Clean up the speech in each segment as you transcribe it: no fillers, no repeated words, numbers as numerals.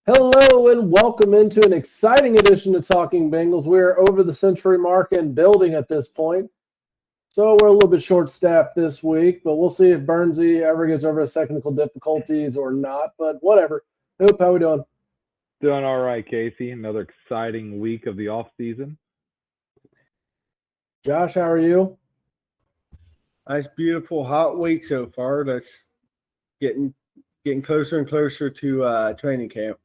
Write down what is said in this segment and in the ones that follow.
Hello and welcome into an exciting edition of Talking Bengals. We're over the century mark and building at this point. So we're a little bit short-staffed this week, but we'll see if Bernsey ever gets over his technical difficulties or not. But whatever. Hoop, how we doing? Doing all right, Casey. Another exciting week of the off season. Josh, how are you? Nice, beautiful, hot week so far. That's getting closer and closer to training camp.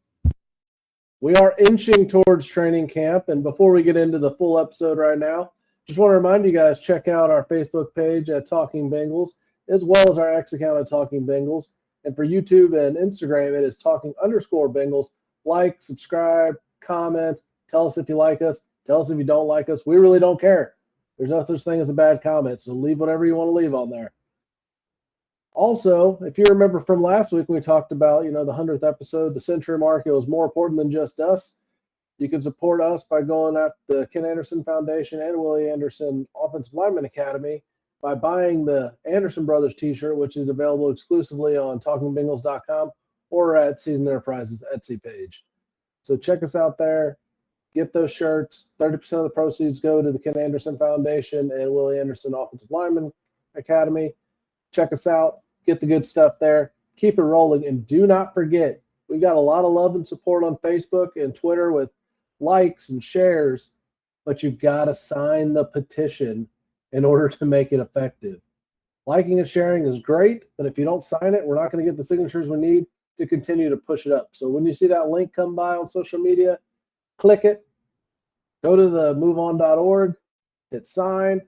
We are inching towards training camp, and before we get into the full episode right now, just want to remind you guys, check out our Facebook page at Talking Bengals, as well as our X account at Talking Bengals. And for YouTube and Instagram, it is Talking_Bengals. Like, subscribe, comment, tell us if you like us, tell us if you don't like us. We really don't care. There's no such thing as a bad comment, so leave whatever you want to leave on there. Also, if you remember from last week, we talked about, the 100th episode, the century mark. It was more important than just us. You can support us by going at the Ken Anderson Foundation and Willie Anderson Offensive Lineman Academy by buying the Anderson Brothers t-shirt, which is available exclusively on talkingbengals.com or at Season Enterprises Etsy page. So check us out there. Get those shirts. 30% of the proceeds go to the Ken Anderson Foundation and Willie Anderson Offensive Lineman Academy. Check us out. Get the good stuff there. Keep it rolling. And do not forget, we got a lot of love and support on Facebook and Twitter with likes and shares, but you've got to sign the petition in order to make it effective. Liking and sharing is great, but if you don't sign it, we're not going to get the signatures we need to continue to push it up. So when you see that link come by on social media, click it, go to the moveon.org, hit sign,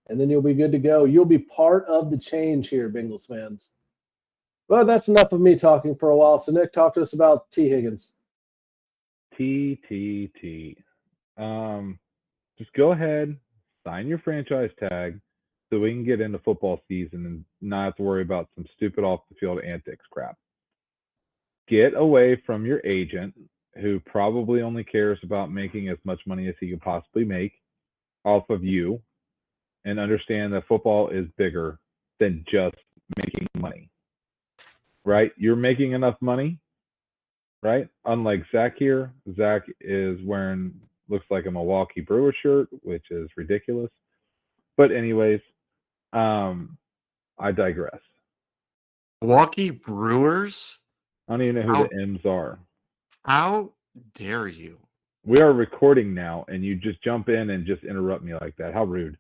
and then you'll be good to go. You'll be part of the change here, Bengals fans. Well, that's enough of me talking for a while. So, Nick, talk to us about T. Higgins. T. Just go ahead, sign your franchise tag so we can get into football season and not have to worry about some stupid off-the-field antics crap. Get away from your agent, who probably only cares about making as much money as he can possibly make off of you, and understand that football is bigger than just making money, right? You're making enough money, right? Unlike Zach here, Zach is wearing, looks like a Milwaukee Brewers shirt, which is ridiculous. But anyways, I digress. Milwaukee Brewers? I don't even know who the M's are. How dare you? We are recording now, and you just jump in and just interrupt me like that. How rude.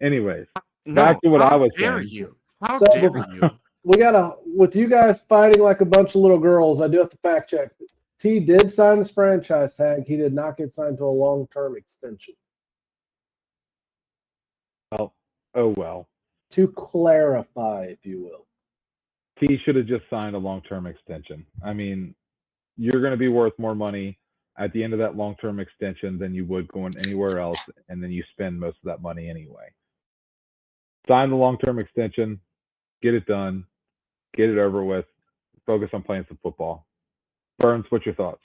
Anyways, back to what I was saying. How dare you? We got with you guys fighting like a bunch of little girls, I do have to fact check. T did sign his franchise tag. He did not get signed to a long-term extension. Well, oh well. To clarify, if you will. T should have just signed a long-term extension. I mean, you're going to be worth more money at the end of that long-term extension than you would going anywhere else, and then you spend most of that money anyway. Sign the long-term extension, get it done, get it over with, focus on playing some football. Burns, what's your thoughts?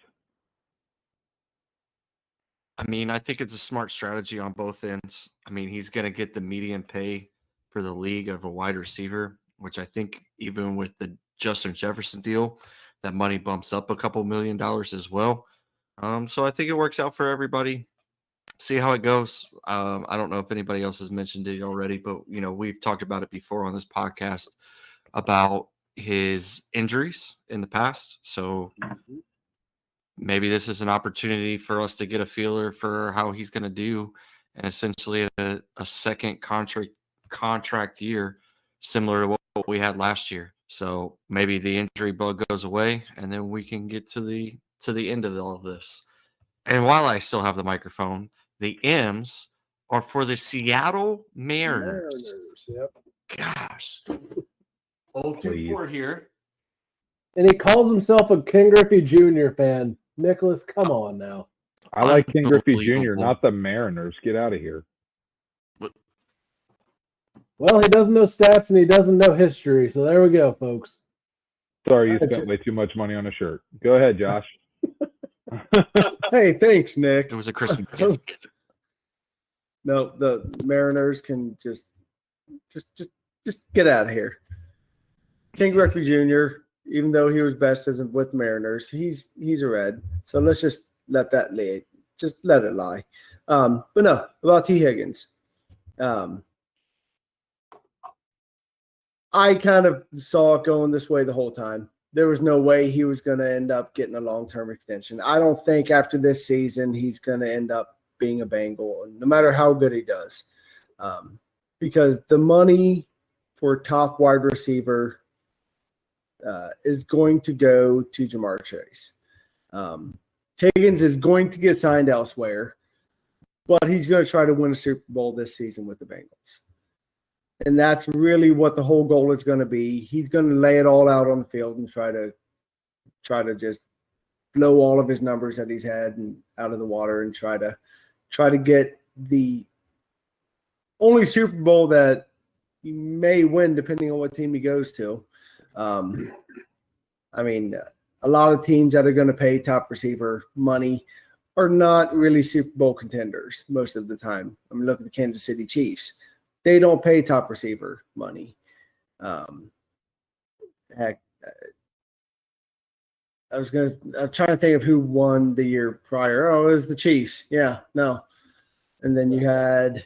I mean, I think it's a smart strategy on both ends. I mean, he's going to get the median pay for the league of a wide receiver, which I think even with the Justin Jefferson deal, that money bumps up a couple $1 million as well. So I think it works out for everybody. See how it goes. I don't know if anybody else has mentioned it already, but we've talked about it before on this podcast about his injuries in the past. So maybe this is an opportunity for us to get a feeler for how he's going to do, and essentially a second contract year similar to what we had last year. So maybe the injury bug goes away, and then we can get to the end of all of this. And while I still have the microphone, the M's are for the Seattle Mariners. Yep. Gosh. 0-2-4 here. And he calls himself a Ken Griffey Jr. fan. Nicholas, come on now. I like Ken Griffey Jr., not the Mariners. Get out of here. Well, he doesn't know stats and he doesn't know history. So there we go, folks. Sorry, you spent way too much money on a shirt. Go ahead, Josh. Hey, thanks, Nick. It was a Christmas gift. No, the Mariners can just get out of here. Ken Griffey Jr., even though he was best as with Mariners, he's a Red. So let's just let that lie. Just let it lie. But no, about T. Higgins. I kind of saw it going this way the whole time. There was no way he was going to end up getting a long-term extension. I don't think after this season he's going to end up being a Bengal, no matter how good he does. Because the money for top wide receiver is going to go to Jamar Chase. Higgins is going to get signed elsewhere, but he's going to try to win a Super Bowl this season with the Bengals. And that's really what the whole goal is going to be. He's going to lay it all out on the field and try to just blow all of his numbers that he's had and out of the water and try to get the only Super Bowl that he may win depending on what team he goes to. I mean, a lot of teams that are going to pay top receiver money are not really Super Bowl contenders most of the time. I mean, look at the Kansas City Chiefs. They don't pay top receiver money. Heck, I'm trying to think of who won the year prior. Oh, it was the Chiefs. Yeah, no. And then you had,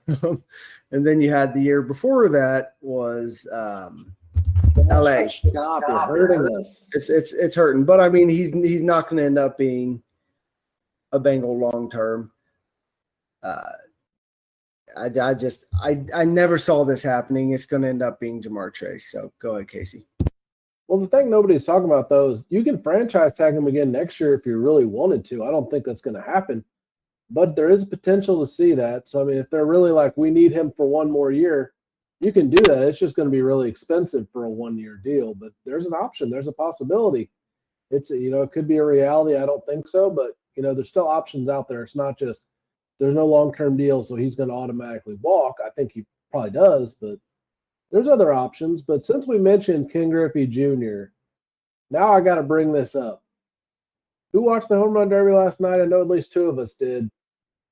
the year before that was LA. Stop! You're hurting us. It's hurting, but I mean, he's not going to end up being a Bengal long term. I never saw this happening. It's going to end up being Jamar Chase. So go ahead, Casey. Well, the thing nobody's talking about, though, is you can franchise tag him again next year if you really wanted to. I don't think that's going to happen, but there is potential to see that. So, I mean, if they're really like, we need him for one more year, you can do that. It's just going to be really expensive for a one-year deal, but there's an option. There's a possibility. It's, it could be a reality. I don't think so, but, there's still options out there. It's not just, there's no long-term deal, so he's going to automatically walk. I think he probably does, but there's other options. But since we mentioned Ken Griffey Jr., now I got to bring this up. Who watched the Home Run Derby last night? I know at least two of us did.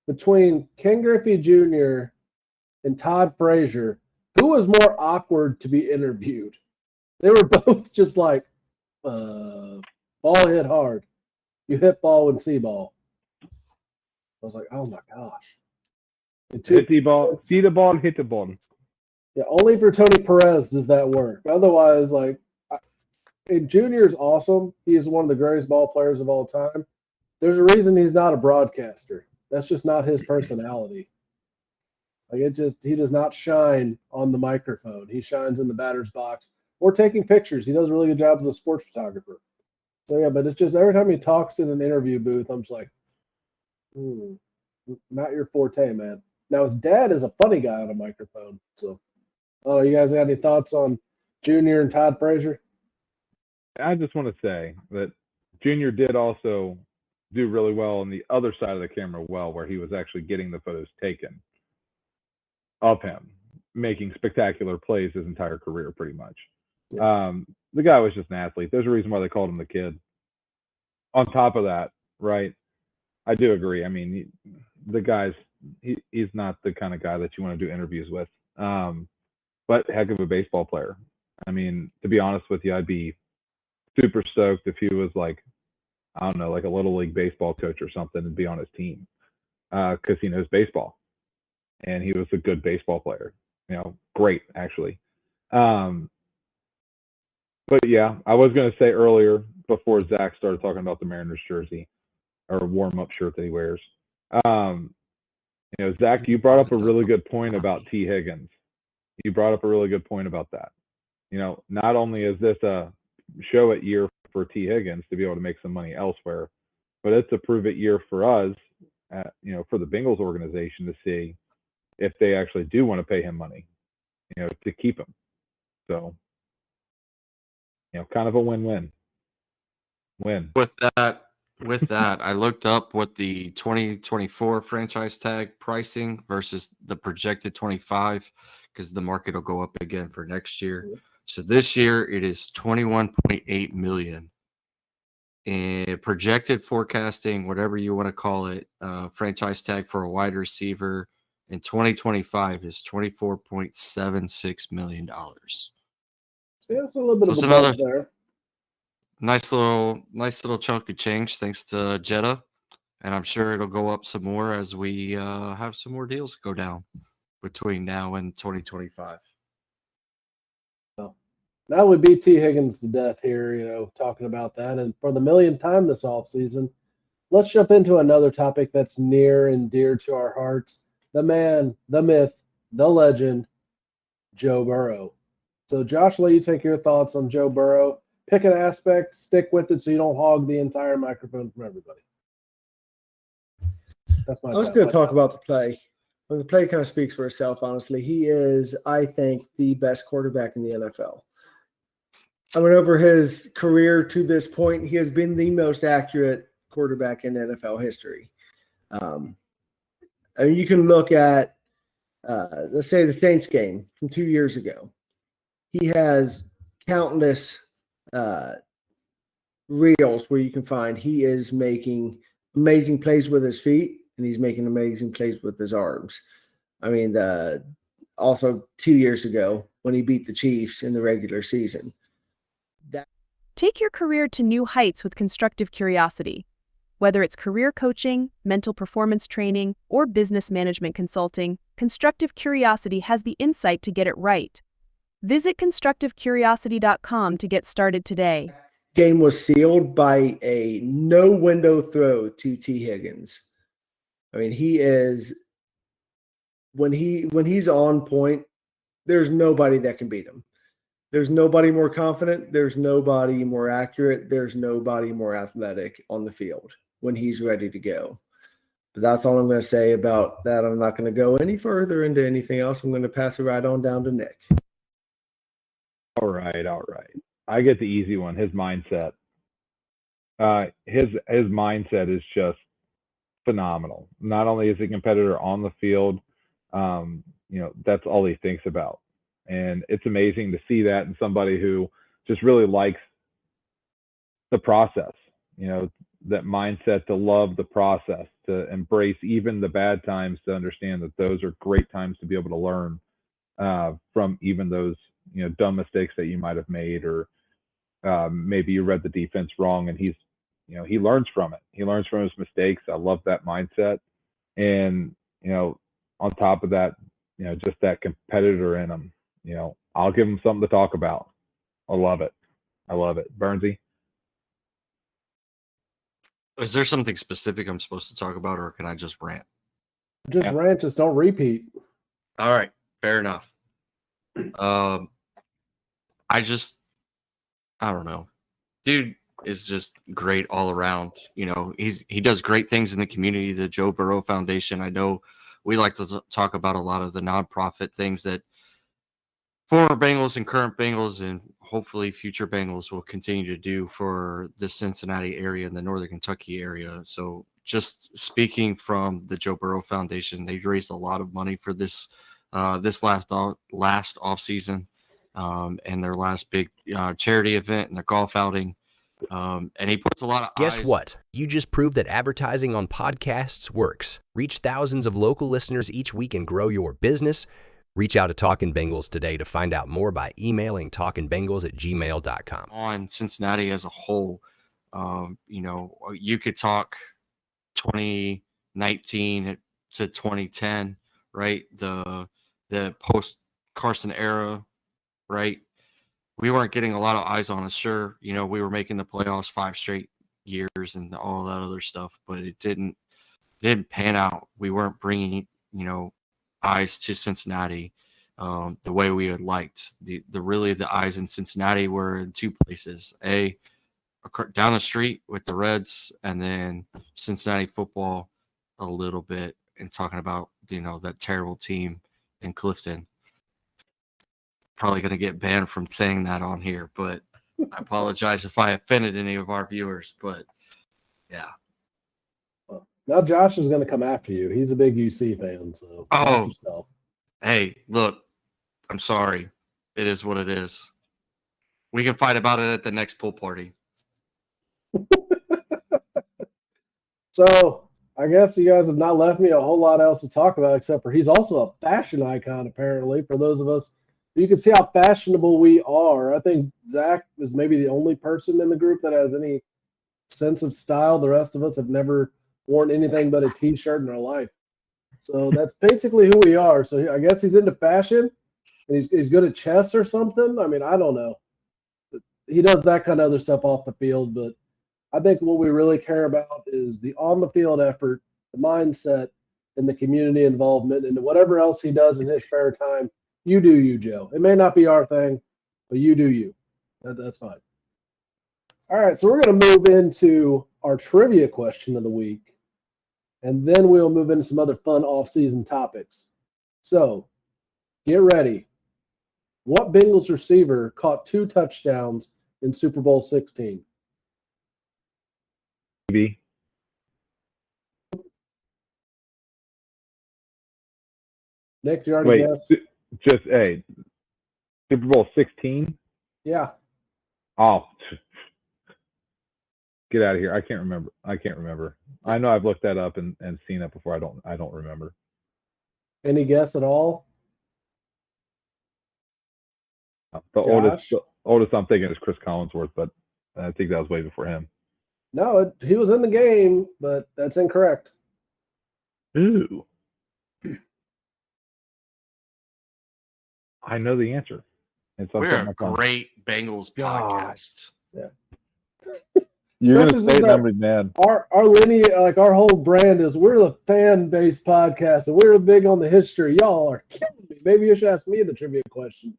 Between Ken Griffey Jr. and Todd Frazier, who was more awkward to be interviewed? They were both just like, ball hit hard. You hit ball and see ball. I was like, oh my gosh. Hit the ball, see the ball, hit the ball. Yeah, only for Tony Perez does that work. Otherwise, Junior is awesome. He is one of the greatest ball players of all time. There's a reason he's not a broadcaster. That's just not his personality. He does not shine on the microphone. He shines in the batter's box or taking pictures. He does a really good job as a sports photographer. So yeah, but it's just every time he talks in an interview booth, I'm just like, not your forte, man. Now his dad is a funny guy on a microphone. So, you guys got any thoughts on Junior and Todd Frazier? I just want to say that Junior did also do really well on the other side of the camera, where he was actually getting the photos taken of him, making spectacular plays his entire career, pretty much. Yeah. The guy was just an athlete. There's a reason why they called him the kid. On top of that, right, I do agree. I mean, the guy's he's not the kind of guy that you want to do interviews with. But heck of a baseball player. I mean, to be honest with you, I'd be super stoked if he was like, I don't know, like a little league baseball coach or something and be on his team because he knows baseball. And he was a good baseball player. Great, actually. But yeah, I was going to say earlier before Zach started talking about the Mariners jersey or warm-up shirt that he wears. Zach, you brought up a really good point about T. Higgins. You brought up a really good point about that. Not only is this a show it year for T. Higgins to be able to make some money elsewhere, but it's a prove it year for us, for the Bengals organization to see if they actually do want to pay him money, to keep him. So, kind of a win-win. With that, I looked up what the 2024 franchise tag pricing versus the projected 25 because the market will go up again for next year. So this year it is 21.8 million. And projected forecasting, whatever you want to call it, franchise tag for a wide receiver in 2025 is $24.76 million. Yeah, it's a little bit of a buzz there. nice little chunk of change thanks to Jetta, and I'm sure it'll go up some more as we have some more deals go down between now and 2025. Now we beat T. Higgins to death here, talking about that. And for the millionth time this offseason, let's jump into another topic that's near and dear to our hearts. The man, the myth, the legend, Joe Burrow. So, Josh, let you take your thoughts on Joe Burrow. Pick an aspect, stick with it so you don't hog the entire microphone from everybody. That's my I was going to talk about the play. Well, the play kind of speaks for itself, honestly. He is, I think, the best quarterback in the NFL. I mean, over his career to this point, he has been the most accurate quarterback in NFL history. I mean, you can look at, let's say, the Saints game from 2 years ago. He has countless reels where you can find he is making amazing plays with his feet, and he's making amazing plays with his arms. I mean, also 2 years ago when he beat the Chiefs in the regular season. Take your career to new heights with Constructive Curiosity. Whether it's career coaching, mental performance training, or business management consulting, Constructive Curiosity has the insight to get it right. Visit constructivecuriosity.com to get started today. Game was sealed by a no-window throw to T. Higgins. I mean, he is when he's on point, there's nobody that can beat him. There's nobody more confident. There's nobody more accurate. There's nobody more athletic on the field when he's ready to go. But that's all I'm going to say about that. I'm not going to go any further into anything else. I'm going to pass it right on down to Nick. All right. I get the easy one. His mindset. His mindset is just phenomenal. Not only is he a competitor on the field, that's all he thinks about. And it's amazing to see that in somebody who just really likes the process, that mindset to love the process, to embrace even the bad times, to understand that those are great times to be able to learn from even those, dumb mistakes that you might have made, or maybe you read the defense wrong, and he learns from it. He learns from his mistakes. I love that mindset. And, on top of that, just that competitor in him. I'll give him something to talk about. I love it. Bernsey? Is there something specific I'm supposed to talk about, or can I just rant? Just rant, just don't repeat. All right, fair enough. I don't know. Dude is just great all around. He does great things in the community, the Joe Burrow Foundation. I know we like to talk about a lot of the nonprofit things that former Bengals and current Bengals and hopefully future Bengals will continue to do for the Cincinnati area and the Northern Kentucky area. So just speaking from the Joe Burrow Foundation, they've raised a lot of money for this last off season and their last big charity event and their golf outing. And he puts a lot of Guess what? You just proved that advertising on podcasts works. Reach thousands of local listeners each week and grow your business. Reach out to Talkin Bengals today to find out more by emailing talkinbengals@gmail.com. On Cincinnati as a whole, you could talk 2019 to 2010, right? The post Carson era, right? We weren't getting a lot of eyes on us. Sure, we were making the playoffs 5 straight years and all that other stuff, but it didn't pan out. We weren't bringing, eyes to Cincinnati the way we had liked. The eyes in Cincinnati were in 2 places: down the street with the Reds, and then Cincinnati football a little bit, and talking about that terrible team in Clifton. Probably going to get banned from saying that on here, but I apologize if I offended any of our viewers. But yeah. Now Josh is going to come after you. He's a big UC fan, so watch yourself. Hey, look, I'm sorry. It is what it is. We can fight about it at the next pool party. So I guess you guys have not left me a whole lot else to talk about, except for he's also a fashion icon, apparently, for those of us You can see how fashionable we are. I think Zach is maybe the only person in the group that has any sense of style. The rest of us have never worn anything but a t-shirt in our life. So that's basically who we are. So I guess he's into fashion and he's good at chess or something. I mean, I don't know. He does that kind of other stuff off the field, but I think what we really care about is the on-the-field effort, the mindset, and the community involvement, and whatever else he does in his spare time. You do you, Joe. It may not be our thing, but you do you. That's fine. All right, so we're going to move into our trivia question of the week, and then we'll move into some other fun off-season topics. So get ready. What Bengals receiver caught 2 touchdowns in Super Bowl 16? Maybe. Nick, you already guessed? Just Super Bowl 16? Yeah. Oh, get out of here! I can't remember. I know I've looked that up and seen it before. I don't remember. Any guess at all? The oldest I'm thinking is Chris Collinsworth, but I think that was way before him. No, he was in the game, but that's incorrect. Ooh. I know the answer. We're a great Bengals podcast. Yeah. You're going to say it, I'm mad. Our lineage, like our whole brand is we're the fan-based podcast, and we're big on the history. Y'all are killing me. Maybe you should ask me the trivia questions.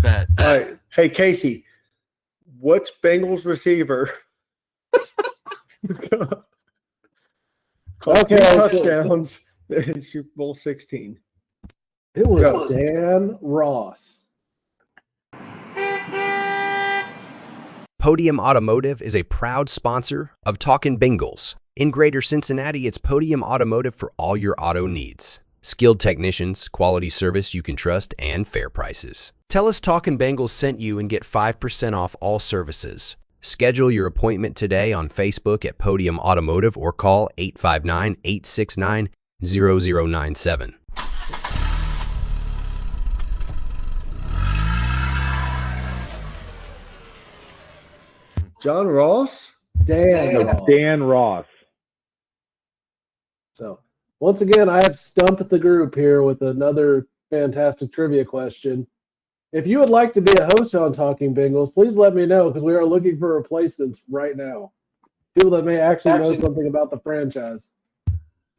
Bet. All right. Hey, Casey, which Bengals receiver caught 2 touchdowns in Super Bowl 16? It was Dan Ross. Podium Automotive is a proud sponsor of Talkin Bengals. In Greater Cincinnati, it's Podium Automotive for all your auto needs. Skilled technicians, quality service you can trust, and fair prices. Tell us Talkin Bengals sent you and get 5% off all services. Schedule your appointment today on Facebook at Podium Automotive or call 859-869-0097. John Ross? Dan Ross. So, once again, I have stumped the group here with another fantastic trivia question. If you would like to be a host on Talking Bengals, please let me know because we are looking for replacements right now. People that may actually know something about the franchise.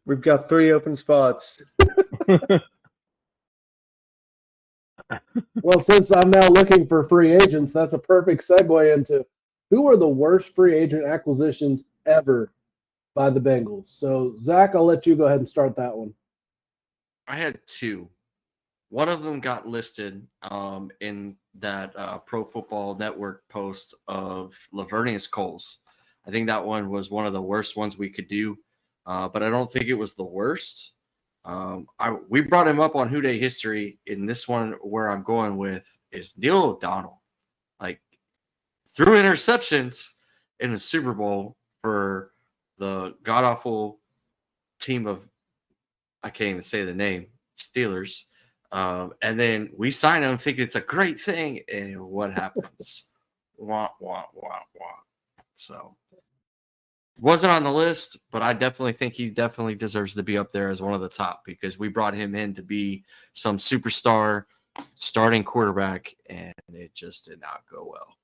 We've got 3 open spots. Well, since I'm now looking for free agents, that's a perfect segue into who are the worst free agent acquisitions ever by the Bengals. So, Zach, I'll let you go ahead and start that one. I had 2. One of them got listed in that Pro Football Network post of Lavernius Coles. I think that one was one of the worst ones we could do, but I don't think it was the worst. We brought him up on Who Dey History. In this one, where I'm going with is Neil O'Donnell. Like, threw interceptions in the Super Bowl for the god-awful team of, I can't even say the name, Steelers. And then we sign him thinking it's a great thing. And what happens? Wah, wah, wah, wah. So, wasn't on the list, but I definitely think he definitely deserves to be up there as one of the top because we brought him in to be some superstar starting quarterback, and it just did not go well.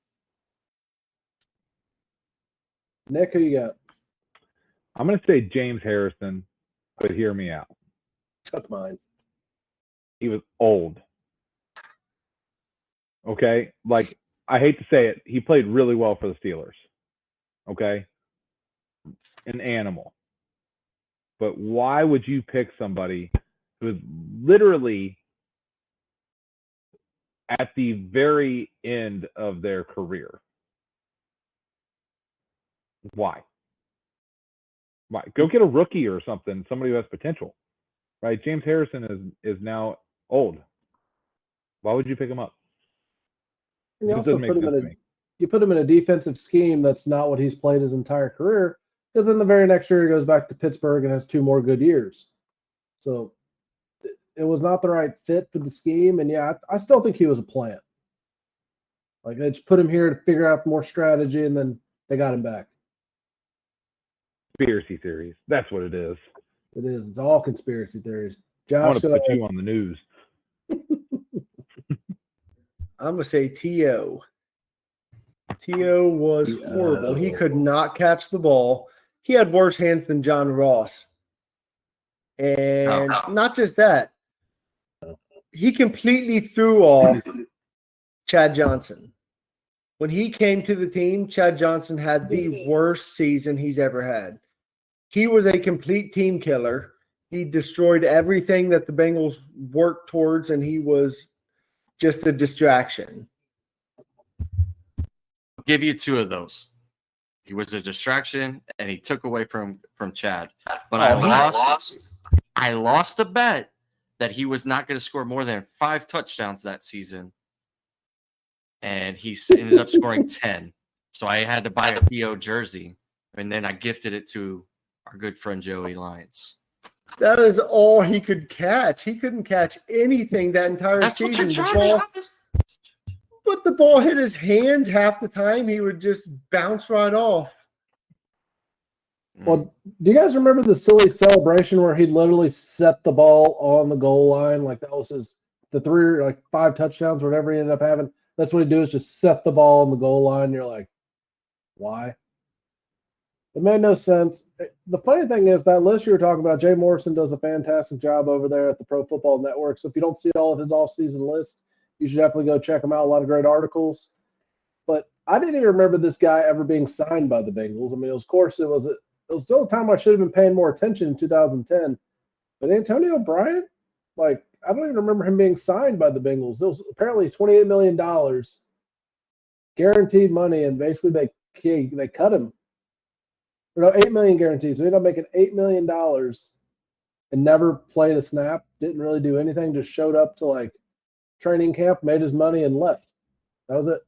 Nick, who you got? I'm going to say James Harrison, but hear me out. That's mine. He was old. Okay? Like, I hate to say it, he played really well for the Steelers. Okay? An animal. But why would you pick somebody who is literally at the very end of their career? Why? Go get a rookie or something, somebody who has potential. Right? James Harrison is now old. Why would you pick him up? And you also put him in a defensive scheme that's not what he's played his entire career, because in the very next year he goes back to Pittsburgh and has 2 more good years. So it was not the right fit for the scheme. And yeah, I still think he was a plant. Like they just put him here to figure out more strategy, and then they got him back. Conspiracy theories. That's what it is. It is. It's all conspiracy theories. I want Josh, to put you on the news. I'm gonna say T.O. T.O. was horrible. He could not catch the ball. He had worse hands than John Ross. And not just that, he completely threw off Chad Johnson. When he came to the team, Chad Johnson had the worst season he's ever had. He was a complete team killer. He destroyed everything that the Bengals worked towards, and he was just a distraction. I'll give you two of those. He was a distraction, and he took away from Chad. But I lost a bet that he was not going to score more than 5 touchdowns that season, and he ended up scoring 10. So I had to buy a Theo jersey, and then I gifted it to our good friend Joey Lyons. That is all he could catch. He couldn't catch anything that entire season. But the ball hit his hands half the time. He would just bounce right off. Well, do you guys remember the silly celebration where he literally set the ball on the goal line? Like that was the 5 touchdowns, whatever he ended up having. That's what he do is just set the ball on the goal line. You're like, why? It made no sense. The funny thing is that list you were talking about, Jay Morrison does a fantastic job over there at the Pro Football Network. So if you don't see all of his offseason lists, you should definitely go check him out. A lot of great articles. But I didn't even remember this guy ever being signed by the Bengals. I mean, it was still a time I should have been paying more attention in 2010. But Antonio Bryant, like, I don't even remember him being signed by the Bengals. It was apparently $28 million guaranteed money, and basically they cut him. No, $8 million guaranteed. So he ended up making $8 million and never played a snap. Didn't really do anything. Just showed up to like training camp, made his money, and left. That was it.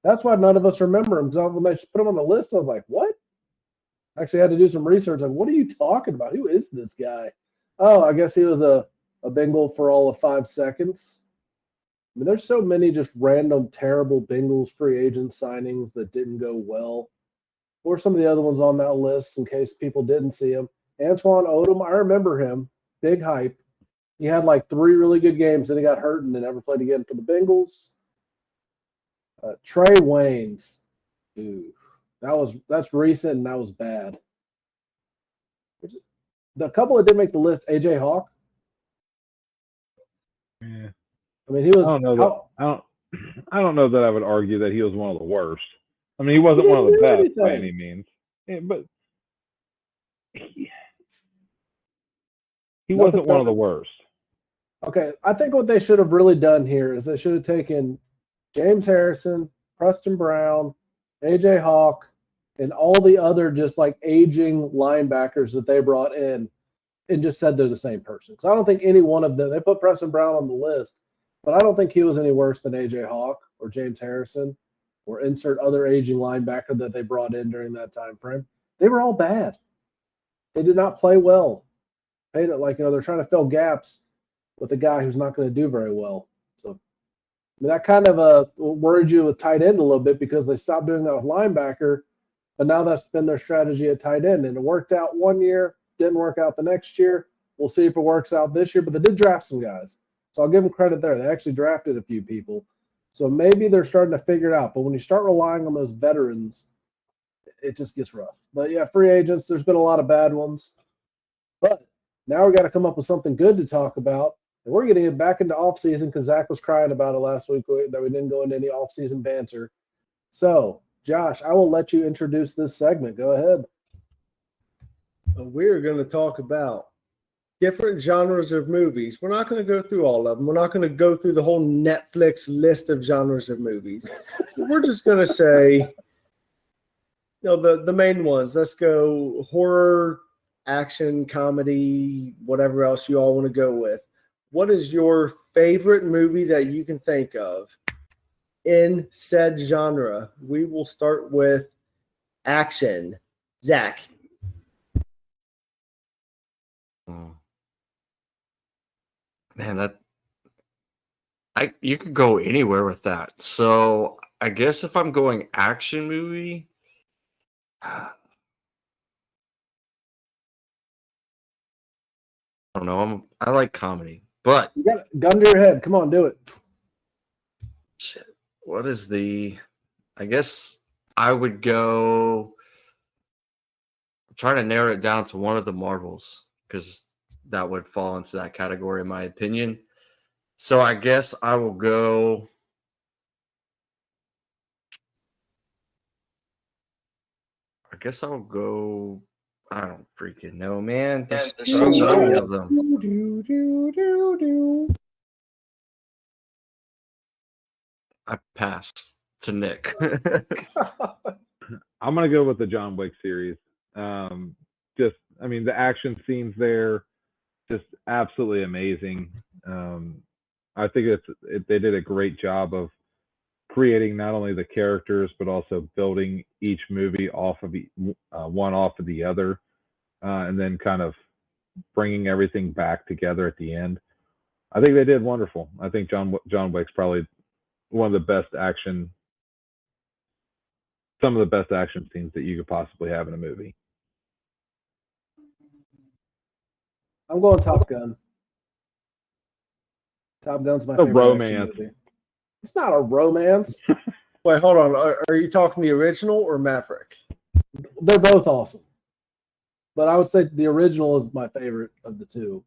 That's why none of us remember him. Because when they put him on the list, I was like, "What?" Actually, I had to do some research. Like, what are you talking about? Who is this guy? Oh, I guess he was a Bengal for all of 5 seconds. I mean, there's so many just random, terrible Bengals free agent signings that didn't go well. Or some of the other ones on that list in case people didn't see him. Antoine Odom, I remember him. Big hype. He had like 3 really good games, then he got hurt and then never played again for the Bengals. Trey Waynes. Ooh, that's recent and that was bad. The couple that didn't make the list, AJ Hawk. Yeah. I mean, he was. I don't know that I would argue that he was one of the worst. I mean, he wasn't one of the best by any means, but he wasn't one of the worst. Okay, I think what they should have really done here is they should have taken James Harrison, Preston Brown, AJ Hawk, and all the other just like aging linebackers that they brought in and just said they're the same person. Because I don't think any one of them, they put Preston Brown on the list, but I don't think he was any worse than AJ Hawk or James Harrison or insert other aging linebacker that they brought in during that time frame. They were all bad. They did not play well. They're trying to fill gaps with a guy who's not going to do very well. So I mean, that kind of worried you with tight end a little bit because they stopped doing that with linebacker, but now that's been their strategy at tight end. And it worked out one year, didn't work out the next year. We'll see if it works out this year, but they did draft some guys. So I'll give them credit there. They actually drafted a few people. So maybe they're starting to figure it out. But when you start relying on those veterans, it just gets rough. But yeah, free agents, there's been a lot of bad ones. But now we got to come up with something good to talk about. And we're getting it back into offseason because Zach was crying about it last week that we didn't go into any offseason banter. So, Josh, I will let you introduce this segment. Go ahead. We're going to talk about different genres of movies. We're not going to go through all of them. We're not going to go through the whole Netflix list of genres of movies. We're just going to say, the main ones. Let's go horror, action, comedy, whatever else you all want to go with. What is your favorite movie that you can think of in said genre? We will start with action. Zach. Man, you could go anywhere with that. So I guess if I'm going action movie, I don't know. I like comedy, but You got a gun to your head. Come on, do it. shit, what is the? I guess I would go. I'm trying to narrow it down to one of the Marvels because that would fall into that category, in my opinion. So I guess I will go. I guess I'll go. I don't freaking know, man. There's so many of them. I passed to Nick. I'm gonna go with the John Wick series. The action scenes there, just absolutely amazing. I think they did a great job of creating not only the characters but also building each movie off of one off of the other, and then kind of bringing everything back together at the end. I think they did wonderful. I think John Wick's probably one of the best action, some of the best action scenes that you could possibly have in a movie. I'm going Top Gun. Top Gun's my A favorite romance. action movie. It's not a romance. Wait, hold on. Are you talking the original or Maverick? They're both awesome. But I would say the original is my favorite of the two.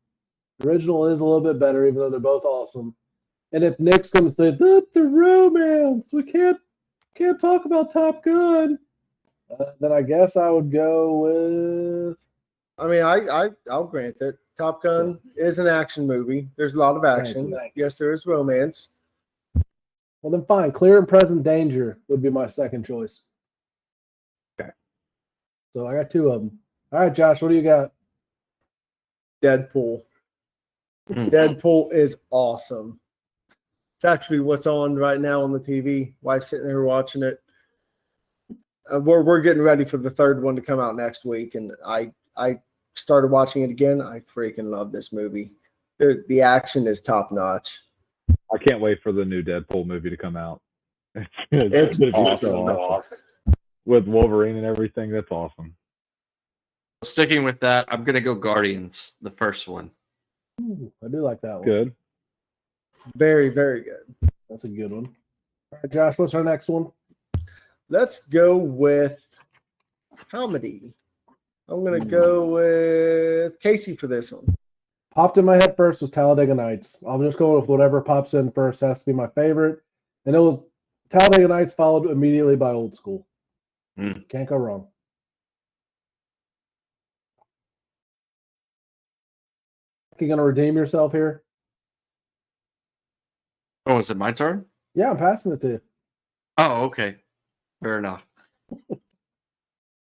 The original is a little bit better, even though they're both awesome. And if Nick's going to say, that's a romance, we can't talk about Top Gun, then I guess I would go with... I mean, I'll grant it. Top Gun is an action movie. There's a lot of action. Thank Yes, there is romance. Well, then fine. Clear and Present Danger would be my second choice. Okay. So I got two of them. All right, Josh, what do you got? Deadpool. Deadpool is awesome. It's actually what's on right now on the TV. Wife's sitting there watching it. We're getting ready for the third one to come out next week, and I started watching it again. I freaking love this movie. The action is top notch. I can't wait for the new Deadpool movie to come out. It's gonna be awesome. so awesome. With Wolverine and everything. That's awesome. Sticking with that, I'm going to go Guardians, the first one. Ooh, I do like that one. Good. Very, very good. That's a good one. All right, Josh, what's our next one? Let's go with comedy. I'm going to go with Casey for this one. Popped in my head first was Talladega Nights. I'm just going with whatever pops in first. Has to be my favorite. And it was Talladega Nights followed immediately by Old School. Can't go wrong. You going to redeem yourself here? Oh, is it my turn? Yeah, I'm passing it to you. Oh, okay. Fair enough.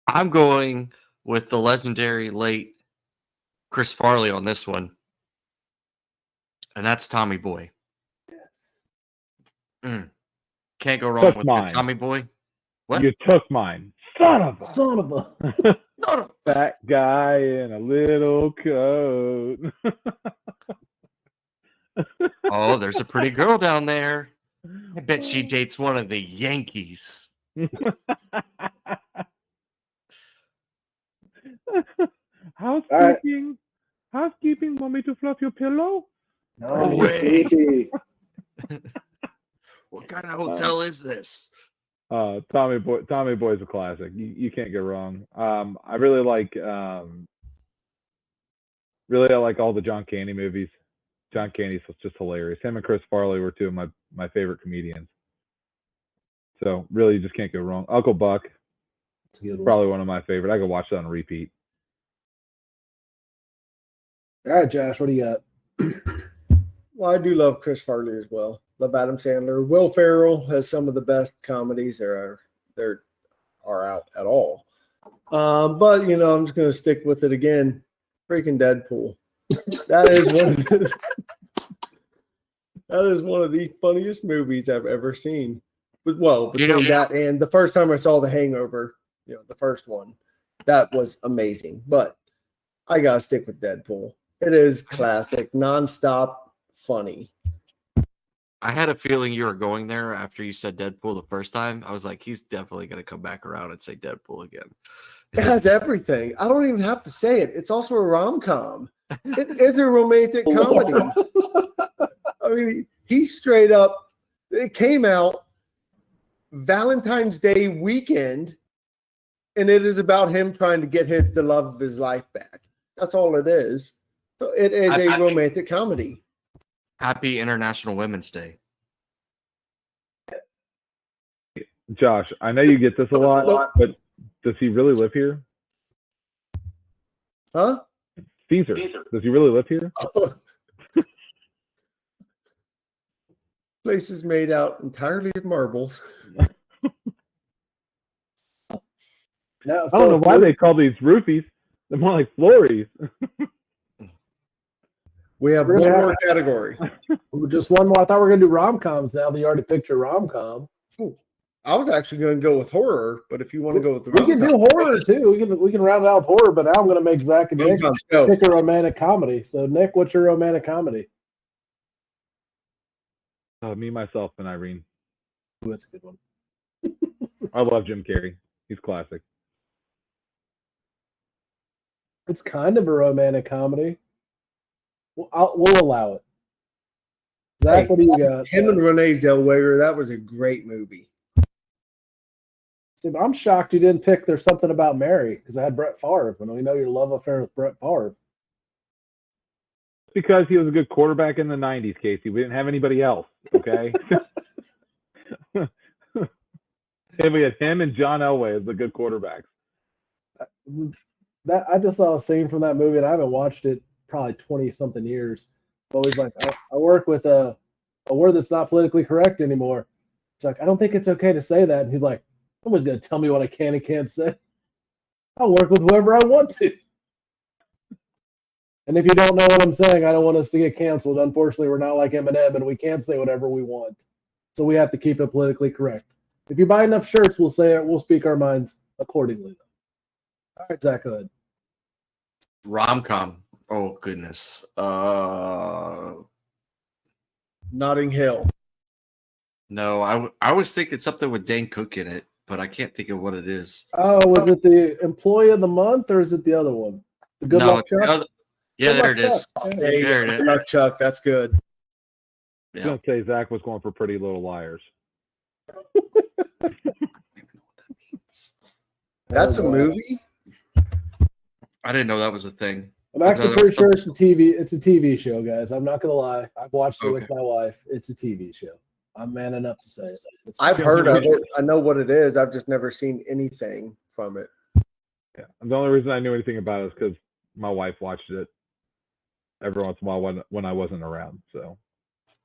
I'm going with the legendary late Chris Farley on this one. And that's Tommy Boy. Yes. Can't go wrong with mine. Tommy Boy. What? You took mine. Son of a. Son of a. Fat guy in a little coat. Oh, there's a pretty girl down there. I bet she dates one of the Yankees. Housekeeping. Housekeeping. Want me to fluff your pillow? No way. way. What kind of hotel is this? Tommy Boy's a classic. You can't go wrong. I really like I like all the John Candy movies. John Candy's just hilarious. Him and Chris Farley were two of my favorite comedians. So really, you just can't go wrong. Uncle Buck, probably one of my favorite. I could watch that on repeat. All right, Josh, what do you got? Well, I do love Chris Farley as well. Love Adam Sandler. Will Ferrell has some of the best comedies there are out at all. But I'm just going to stick with it again. Freaking Deadpool. That is one of the funniest movies I've ever seen. But between that and the first time I saw The Hangover, the first one, that was amazing. But I gotta stick with Deadpool. It is classic, nonstop funny. I had a feeling you were going there after you said Deadpool the first time. I was like, he's definitely going to come back around and say Deadpool again. It has everything. I don't even have to say it. It's also a rom-com. It is a romantic comedy. I mean, he straight up, it came out Valentine's Day weekend, and it is about him trying to get the love of his life back. That's all it is. So it is a romantic comedy. Happy International Women's Day. Josh, I know you get this a lot, but does he really live here? Huh? Caesar. Does he really live here? Place is made out entirely of marbles. Now, I don't know why they call these roofies. They're more like flories. We have one more category. Just one more. I thought we were going to do rom-coms now that you already picked your rom-com. I was actually going to go with horror, but if you want to go with the we can do horror too. We can round it out with horror, but now I'm going to make Zach and Nick pick a romantic comedy. So, Nick, what's your romantic comedy? Me, myself, and Irene. Ooh, that's a good one. I love Jim Carrey. He's classic. It's kind of a romantic comedy. We'll allow it. Zach, what do you got? Him and Renee Zellweger, that was a great movie. See, but I'm shocked you didn't pick There's Something About Mary, because I had Brett Favre, and we know your love affair with Brett Favre. Because he was a good quarterback in the 90s, Casey. We didn't have anybody else, okay? And we had him and John Elway as the good quarterbacks. That I just saw a scene from that movie, and I haven't watched it probably 20-something years. Always like, I work with a word that's not politically correct anymore. It's like, I don't think it's okay to say that. And he's like, someone's going to tell me what I can and can't say. I'll work with whoever I want to. And if you don't know what I'm saying, I don't want us to get canceled. Unfortunately, we're not like Eminem, and we can't say whatever we want. So we have to keep it politically correct. If you buy enough shirts, we'll say it. We'll speak our minds accordingly. All right, Zach, go ahead. Rom-com. Oh, goodness. Notting Hill. No, I was thinking something with Dane Cook in it, but I can't think of what it is. Oh, was it the Employee of the Month, or is it the other one? The Good Luck Chuck? Yeah, there it is. There it is. Chuck, that's good. I was going to say Zach was going for Pretty Little Liars. That's a movie? I didn't know that was a thing. I'm actually pretty sure it's a TV show, guys. I'm not gonna lie. I've watched it with my wife. It's a TV show. I'm man enough to say it. I've heard of it. I know what it is. I've just never seen anything from it. Yeah. And the only reason I knew anything about it is because my wife watched it every once in a while when I wasn't around. So,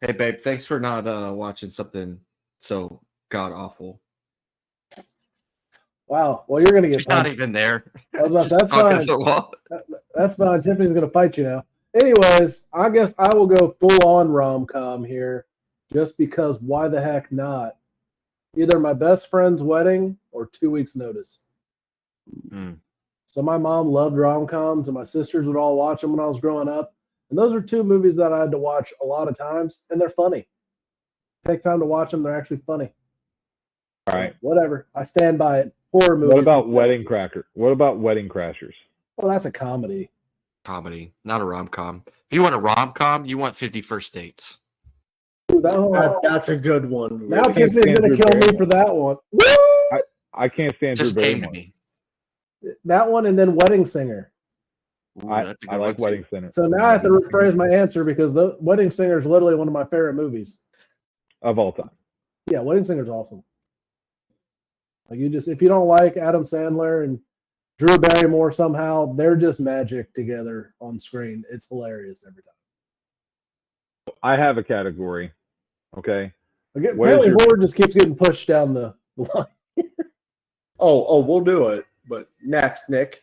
hey, babe, thanks for not watching something so god awful. Wow. Well, you're gonna get. She's not even there. That's fine. That's fine. Tiffany's gonna fight you now. Anyways, I guess I will go full on rom-com here, just because. Why the heck not? Either My Best Friend's Wedding or 2 Weeks Notice. So my mom loved rom-coms, and my sisters would all watch them when I was growing up. And those are two movies that I had to watch a lot of times, and they're funny. Take time to watch them; they're actually funny. All right. Whatever. I stand by it. Horror movies. What about Wedding Crashers? Well, that's a comedy. Comedy, not a rom-com. If you want a rom-com, you want 50 First Dates. Ooh, that's a good one. Now Tiffany's going to kill me for that one. I can't stand Just Drew came to Barrymore. me. That one, and then Wedding Singer. Ooh, I like Wedding Singer. So now I have to rephrase my answer, because the Wedding Singer is literally one of my favorite movies of all time. Yeah, Wedding Singer is awesome. Like, if you don't like Adam Sandler and Drew Barrymore, somehow they're just magic together on screen. It's hilarious every time. I have a category. Okay. Apparently, horror just keeps getting pushed down the line. Oh, we'll do it. But next, Nick.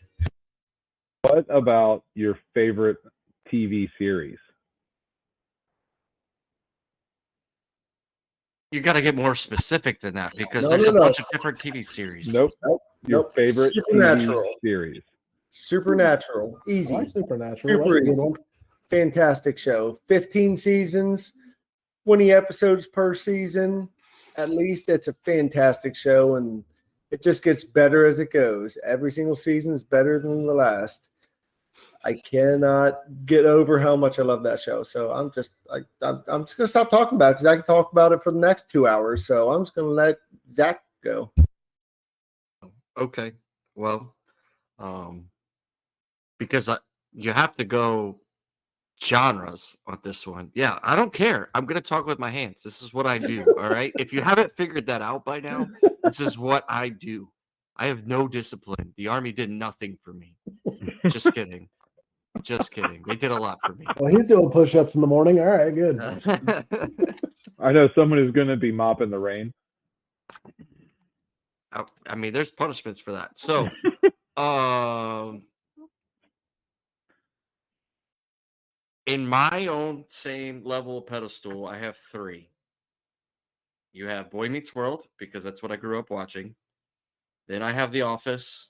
What about your favorite TV series? You got to get more specific than that, because there's a bunch of different TV series. Nope. Your favorite Supernatural TV series. Supernatural. Easy. I like Supernatural. Super That's a good easy. one. fantastic show. 15 seasons, 20 episodes per season. At least it's a fantastic show, and it just gets better as it goes. Every single season is better than the last. I cannot get over how much I love that show. So I'm just gonna stop talking about it because I can talk about it for the next 2 hours. So I'm just gonna let Zach go. Okay. Well, because you have to go genres on this one. Yeah, I don't care. I'm going to talk with my hands. This is what I do. All right. If you haven't figured that out by now, this is what I do. I have no discipline. The Army did nothing for me. Just kidding. Just kidding. They did a lot for me. Well, he's doing push-ups in the morning. All right, good. I know someone who's going to be mopping the rain. I mean, there's punishments for that. So, in my own same level of pedestal, I have 3. You have Boy Meets World, because that's what I grew up watching. Then I have The Office.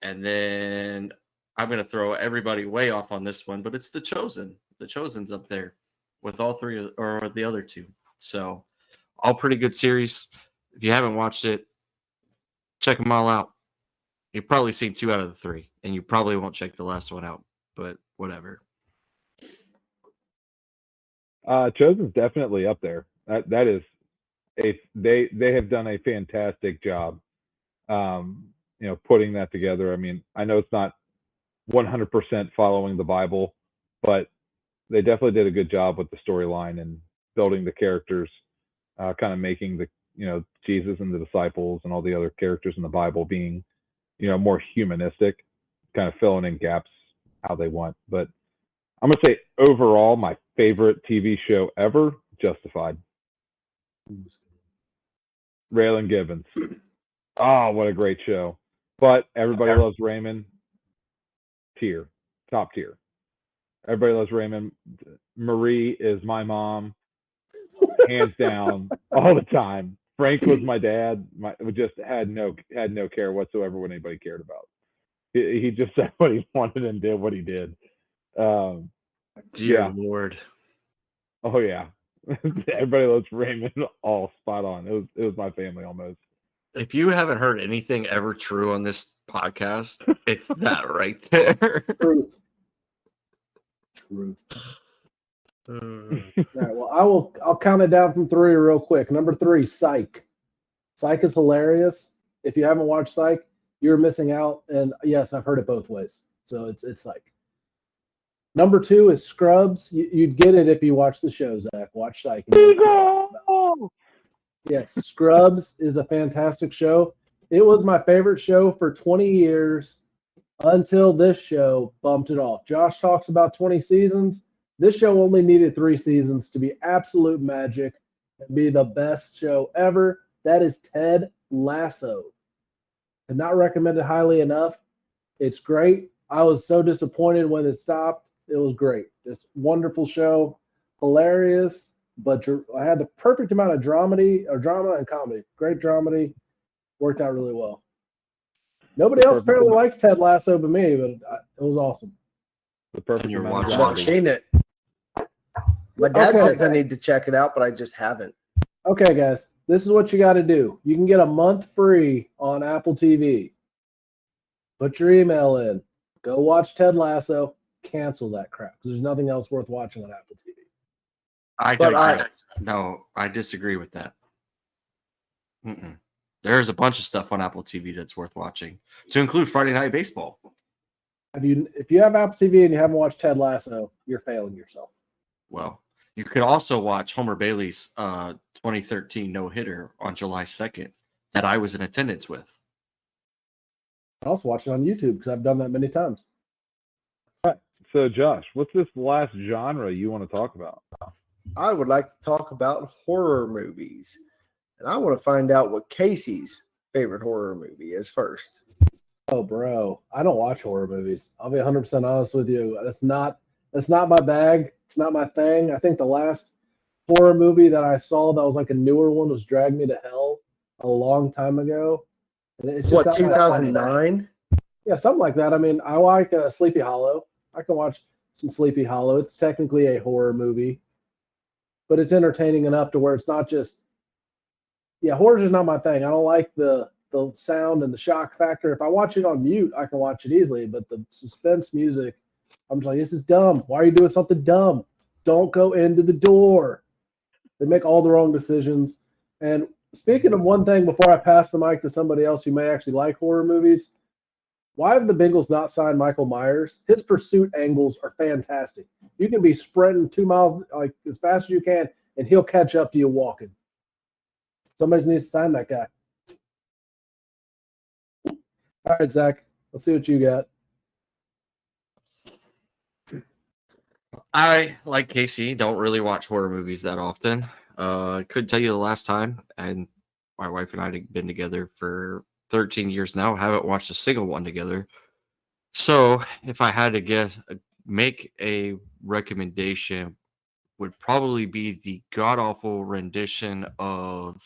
And then I'm going to throw everybody way off on this one, but it's The Chosen. The Chosen's up there with all 3 or the other 2. So, all pretty good series. If you haven't watched it, check them all out. You've probably seen 2 out of the 3, and you probably won't check the last one out, but whatever. Chosen's definitely up there. That is they have done a fantastic job, putting that together. I mean, I know it's not 100% following the Bible, but they definitely did a good job with the storyline and building the characters, kind of making the Jesus and the disciples and all the other characters in the Bible being more humanistic, kind of filling in gaps how they want. But I'm going to say overall, my favorite TV show ever, Justified. Raylan Givens. Oh, what a great show. But Everybody Loves Raymond, top tier. Everybody Loves Raymond. Marie is my mom, hands down, all the time. Frank was my dad. We just had no care whatsoever what anybody cared about. He just said what he wanted and did what he did. Dear Lord. Oh yeah. Everybody Loves Raymond, all spot on. It was my family almost. If you haven't heard anything ever true on this podcast, it's that right there. Truth. All right, well, I'll count it down from 3 real quick. Number 3, Psych. Psych is hilarious. If you haven't watched Psych, you're missing out. And yes, I've heard it both ways. So it's Psych. Number 2 is Scrubs. You'd get it if you watch the show, Zach. Watch Psych. Yes, Scrubs is a fantastic show. It was my favorite show for 20 years until this show bumped it off. Josh talks about 20 seasons. This show only needed 3 seasons to be absolute magic and be the best show ever. That is Ted Lasso. Could not recommend it highly enough. It's great. I was so disappointed when it stopped. It was great. Just wonderful show. Hilarious. But I had the perfect amount of drama and comedy. Great dramedy. Worked out really well. Nobody else apparently likes Ted Lasso but me, but it was awesome. The perfect you're amount of I've drama. not seen it. My dad said I need to check it out, but I just haven't. Okay, guys. This is what you got to do. You can get a month free on Apple TV. Put your email in. Go watch Ted Lasso. Cancel that crap because there's nothing else worth watching on Apple TV. I disagree with that. There's a bunch of stuff on Apple TV that's worth watching, to include Friday Night Baseball. If you have Apple TV and you haven't watched Ted Lasso, you're failing yourself. Well, you could also watch Homer Bailey's 2013 no-hitter on July 2nd that I was in attendance with. I also watch it on YouTube because I've done that many times. So, Josh, what's this last genre you want to talk about? I would like to talk about horror movies. And I want to find out what Casey's favorite horror movie is first. Oh, bro. I don't watch horror movies. I'll be 100% honest with you. That's not my bag. It's not my thing. I think the last horror movie that I saw that was like a newer one was Drag Me to Hell a long time ago. And it's just what, 2009? Yeah, something like that. I mean, I like Sleepy Hollow. I can watch some Sleepy Hollow. It's technically a horror movie, but it's entertaining enough to where it's not just, yeah, horror's just not my thing. I don't like the sound and the shock factor. If I watch it on mute, I can watch it easily, but the suspense music, I'm just like, this is dumb. Why are you doing something dumb? Don't go into the door. They make all the wrong decisions. And speaking of one thing, before I pass the mic to somebody else who may actually like horror movies, why have the Bengals not signed Michael Myers? His pursuit angles are fantastic. You can be sprinting 2 miles like as fast as you can, and he'll catch up to you walking. Somebody needs to sign that guy. All right, Zach, let's see what you got. I, like Casey, don't really watch horror movies that often. I couldn't tell you the last time, and my wife and I have been together for 13 years now. Haven't watched a single one together. So if I had to make a recommendation, would probably be the god-awful rendition of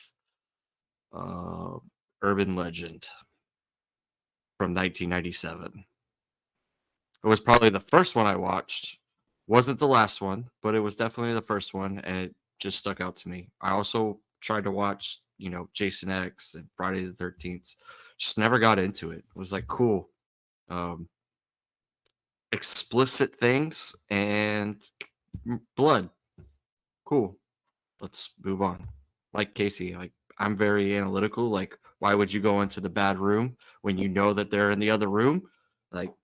Urban Legend from 1997. It was probably the first one I watched. Wasn't the last one, but it was definitely the first one, and it just stuck out to me. I also tried to watch, Jason X and Friday the 13th. Just never got into it. It was like, cool. Explicit things and blood. Cool. Let's move on. Like Casey, I'm very analytical. Like, why would you go into the bad room when you know that they're in the other room?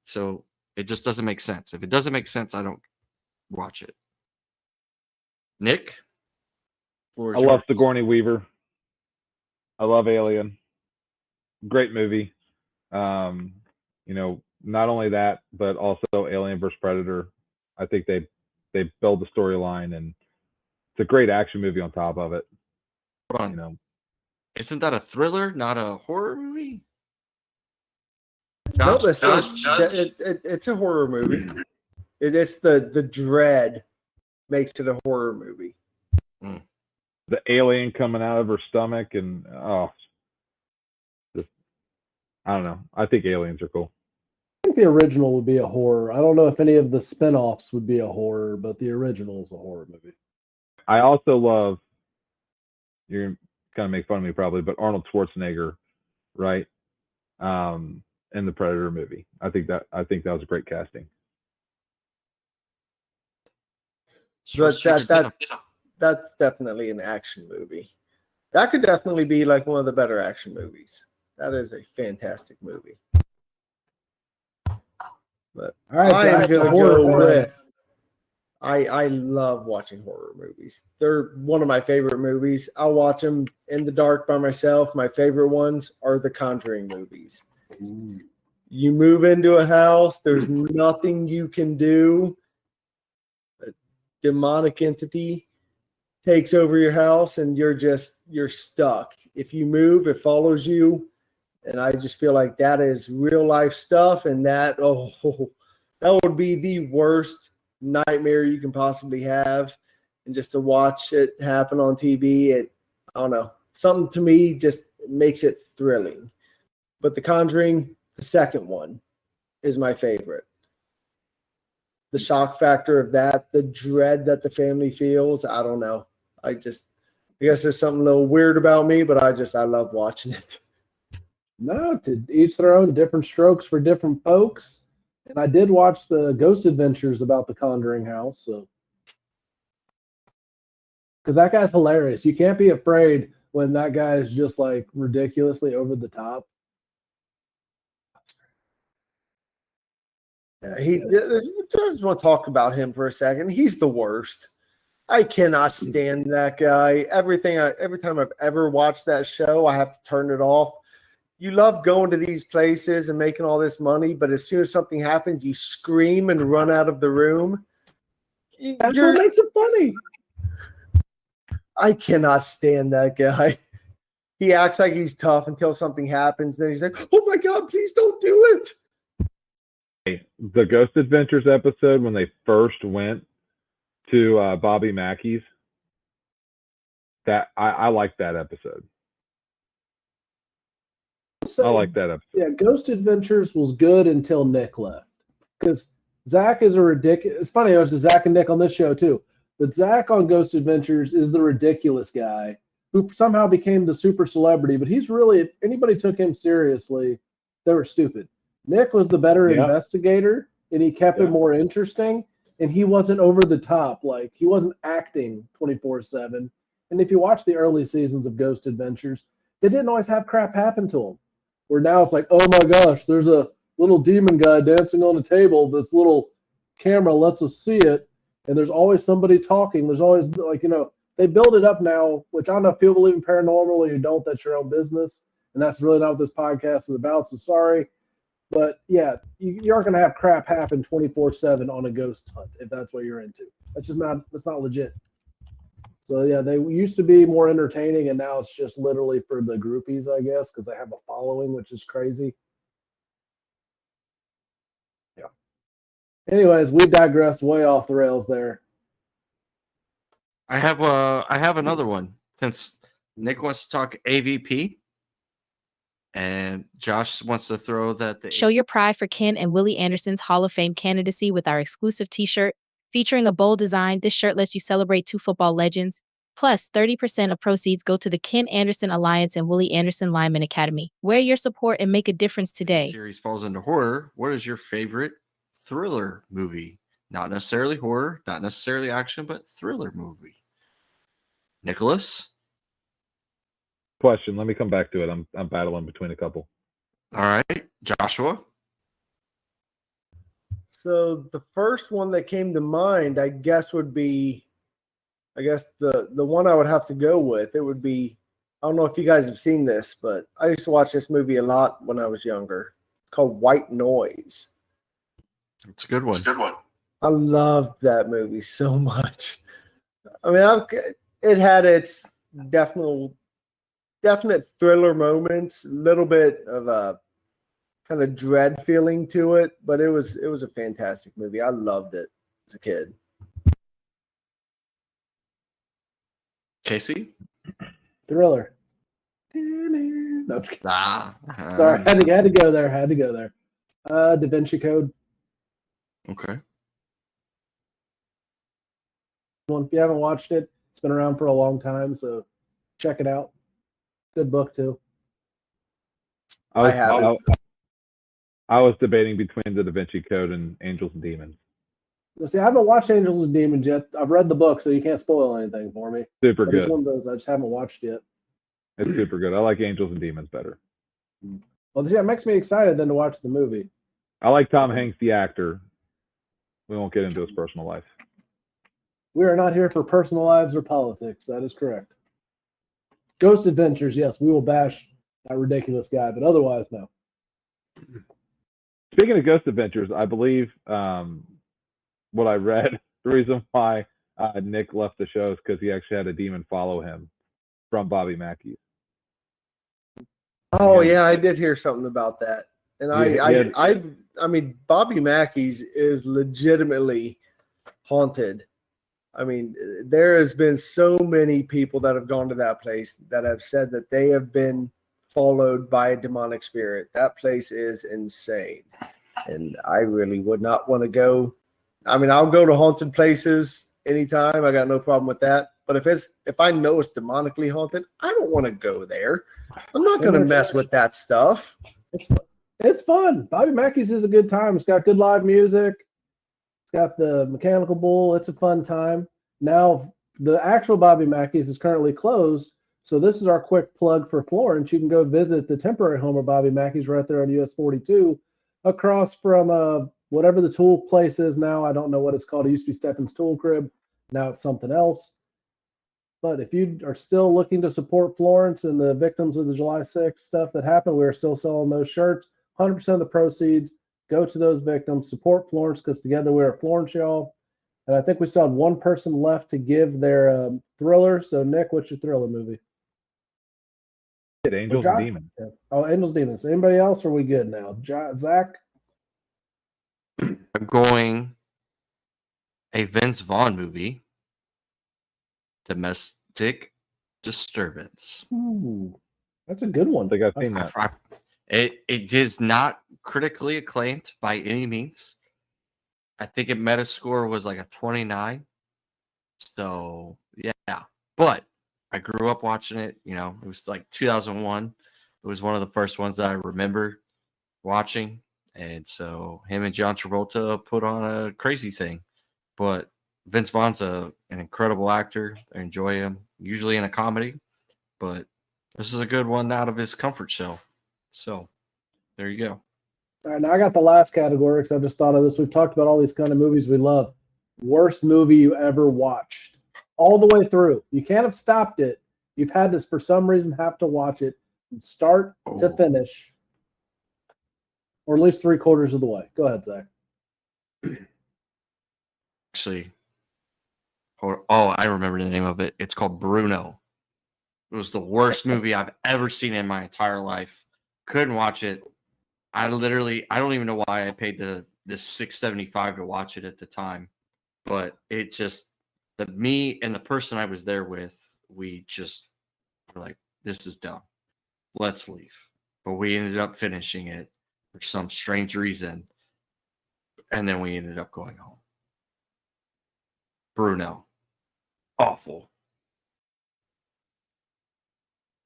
So it just doesn't make sense. If it doesn't make sense, I don't watch it. Nick? I love Sigourney Weaver. I love Alien. Great movie. Not only that, but also Alien vs. Predator. I think they build the storyline, and it's a great action movie on top of it. Hold on. Isn't that a thriller, not a horror movie? No, it's a horror movie. It's the dread makes it a horror movie. The alien coming out of her stomach, and I don't know. I think aliens are cool. I think the original would be a horror. I don't know if any of the spinoffs would be a horror, but the original is a horror movie. I also love, you're going to make fun of me probably, but Arnold Schwarzenegger, right? In the Predator movie. I think that was a great casting. That's definitely an action movie. That could definitely be like one of the better action movies. That is a fantastic movie. But all right, I'm going to go with, I love watching horror movies. They're one of my favorite movies. I'll watch them in the dark by myself. My favorite ones are the Conjuring movies. You move into a house, there's nothing you can do. A demonic entity takes over your house, and you're stuck. If you move, it follows you. And I just feel like that is real life stuff, and that would be the worst nightmare you can possibly have. And just to watch it happen on TV, I don't know, something to me just makes it thrilling. But The Conjuring, the second one, is my favorite. The shock factor of that, the dread that the family feels, I don't know. I guess there's something a little weird about me, but I love watching it. No, to each their own, different strokes for different folks. And I did watch the Ghost Adventures about the Conjuring house, so because that guy's hilarious. You can't be afraid when that guy is just like ridiculously over the top. Yeah, just want to talk about him for a second. He's the worst. I cannot stand that guy. Every time I've ever watched that show, I have to turn it off. You love going to these places and making all this money, but as soon as something happens, you scream and run out of the room. That's what makes it funny. I cannot stand that guy. He acts like he's tough until something happens. Then he's like, oh my God, please don't do it. The Ghost Adventures episode, when they first went to Bobby Mackey's, that I like that episode. So, I like that episode. Yeah, Ghost Adventures was good until Nick left. Because Zach is a ridiculous. It's funny, it was Zach and Nick on this show too. But Zach on Ghost Adventures is the ridiculous guy who somehow became the super celebrity. But he's really, if anybody took him seriously, they were stupid. Nick was the better investigator, and he kept it more interesting. And he wasn't over the top, like he wasn't acting 24/7. And if you watch the early seasons of Ghost Adventures, they didn't always have crap happen to him. Where now it's like, oh my gosh, there's a little demon guy dancing on a table. This little camera lets us see it, and there's always somebody talking. There's always they build it up now, which I don't know if people believe in paranormal or you don't. That's your own business, and that's really not what this podcast is about. So sorry. But yeah, you aren't going to have crap happen 24/7 on a ghost hunt if that's what you're into. That's not legit. So yeah, they used to be more entertaining, and now it's just literally for the groupies, I guess, because they have a following, which is crazy. Yeah. Anyways, we digressed way off the rails there. I have another one since Nick wants to talk AVP. And Josh wants to throw that. Show your pride for Ken and Willie Anderson's Hall of Fame candidacy with our exclusive t-shirt featuring a bold design. This shirt lets you celebrate two football legends. Plus, 30% of proceeds go to the Ken Anderson Alliance and Willie Anderson Lineman Academy. Wear your support and make a difference today. Series falls into horror. What is your favorite thriller movie? Not necessarily horror, not necessarily action, but thriller movie. Nicholas? Question. Let me come back to it. I'm battling between a couple. All right, Joshua. So the first one that came to mind, I guess, would be, the one I would have to go with. It would be, I don't know if you guys have seen this, but I used to watch this movie a lot when I was younger. It's called White Noise. It's a good one. I loved that movie so much. I mean, it had its definite thriller moments, a little bit of a kind of dread feeling to it, but it was a fantastic movie. I loved it as a kid. Casey? Thriller. No, Sorry, sorry, had to go there. Da Vinci Code. Okay. If you haven't watched it, it's been around for a long time, so check it out. Good book too. I was debating between the Da Vinci Code and Angels and Demons. See, I haven't watched Angels and Demons yet. I've read the book, so you can't spoil anything for me. Super But good. it's one of those I just haven't watched yet. It's super good. I like Angels and Demons better. Well, yeah, it makes me excited then to watch the movie. I like Tom Hanks, the actor. We won't get into his personal life. We are not here for personal lives or politics. That is correct. Ghost Adventures, yes, we will bash that ridiculous guy, but otherwise, no. Speaking of Ghost Adventures, I believe what I read, the reason why Nick left the show is because he actually had a demon follow him from Bobby Mackey's. Oh yeah, I did hear something about that, and I mean, Bobby Mackey's is legitimately haunted. I mean, there has been so many people that have gone to that place that have said that they have been followed by a demonic spirit. That place is insane, and I really would not want to go. I mean, I'll go to haunted places anytime. I got no problem with that. But if I know it's demonically haunted, I don't want to go there. I'm not going to mess with that stuff. It's fun. Bobby Mackey's is a good time. It's got good live music. It's got the mechanical bull. It's a fun time. Now, the actual Bobby Mackey's is currently closed. So this is our quick plug for Florence. You can go visit the temporary home of Bobby Mackey's right there on US 42 across from whatever the tool place is now. I don't know what it's called. It used to be Stephen's Tool Crib. Now it's something else. But if you are still looking to support Florence and the victims of the July 6th stuff that happened, we are still selling those shirts. 100% of the proceeds go to those victims. Support Florence because together we are Florence, y'all. And I think we still have one person left to give their thriller. So, Nick, what's your thriller movie? Angels and Demons. Yeah. Oh, Angels and Demons. Anybody else? Or are we good now? Zach? I'm going a Vince Vaughn movie. Domestic Disturbance. Ooh, that's a good one. I think I've seen that. It is not critically acclaimed by any means. I think it Metascore was like a 29. So yeah, but I grew up watching it. You know, it was like 2001. It was one of the first ones that I remember watching, and so him and John Travolta put on a crazy thing. But Vince Vaughn's an incredible actor. I enjoy him, usually in a comedy, but this is a good one out of his comfort shell. So there you go. All right, now I got the last category because I just thought of this. We've talked about all these kind of movies we love. Worst movie you ever watched, all the way through. You can't have stopped it. You've had to, for some reason, have to watch it from start to finish, or at least 3/4 of the way. Go ahead, Zach. Actually, I remember the name of it. It's called Bruno. It was the worst movie I've ever seen in my entire life. Couldn't watch it. I don't even know why I paid the $6.75 to watch it at the time, but it just me and the person I was there with, we just were like, this is dumb. Let's leave. But we ended up finishing it for some strange reason, and then we ended up going home. Bruno, awful.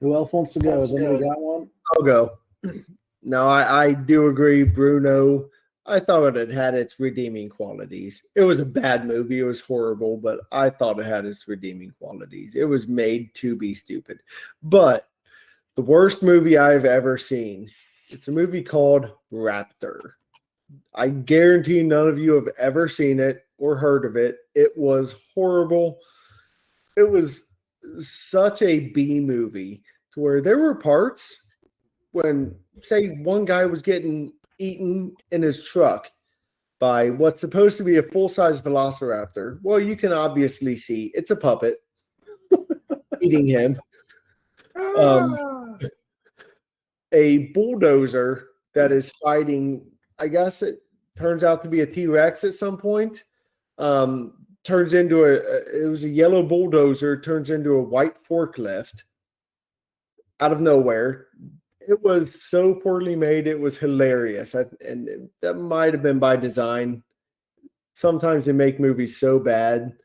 Who else wants to go? Has anybody got one? I'll go. No, I do agree, Bruno. I thought it had its redeeming qualities. It was a bad movie. It was horrible, but I thought it had its redeeming qualities. It was made to be stupid. But the worst movie I've ever seen, it's a movie called Raptor. I guarantee none of you have ever seen it or heard of it. It was horrible. It was such a B movie to where there were parts when, say, one guy was getting eaten in his truck by what's supposed to be a full-size velociraptor. Well, you can obviously see it's a puppet eating him. A bulldozer that is fighting, I guess it turns out to be a T-Rex at some point, turns into it was a yellow bulldozer, turns into a white forklift out of nowhere. It was so poorly made. It was hilarious. And that might have been by design. Sometimes they make movies so bad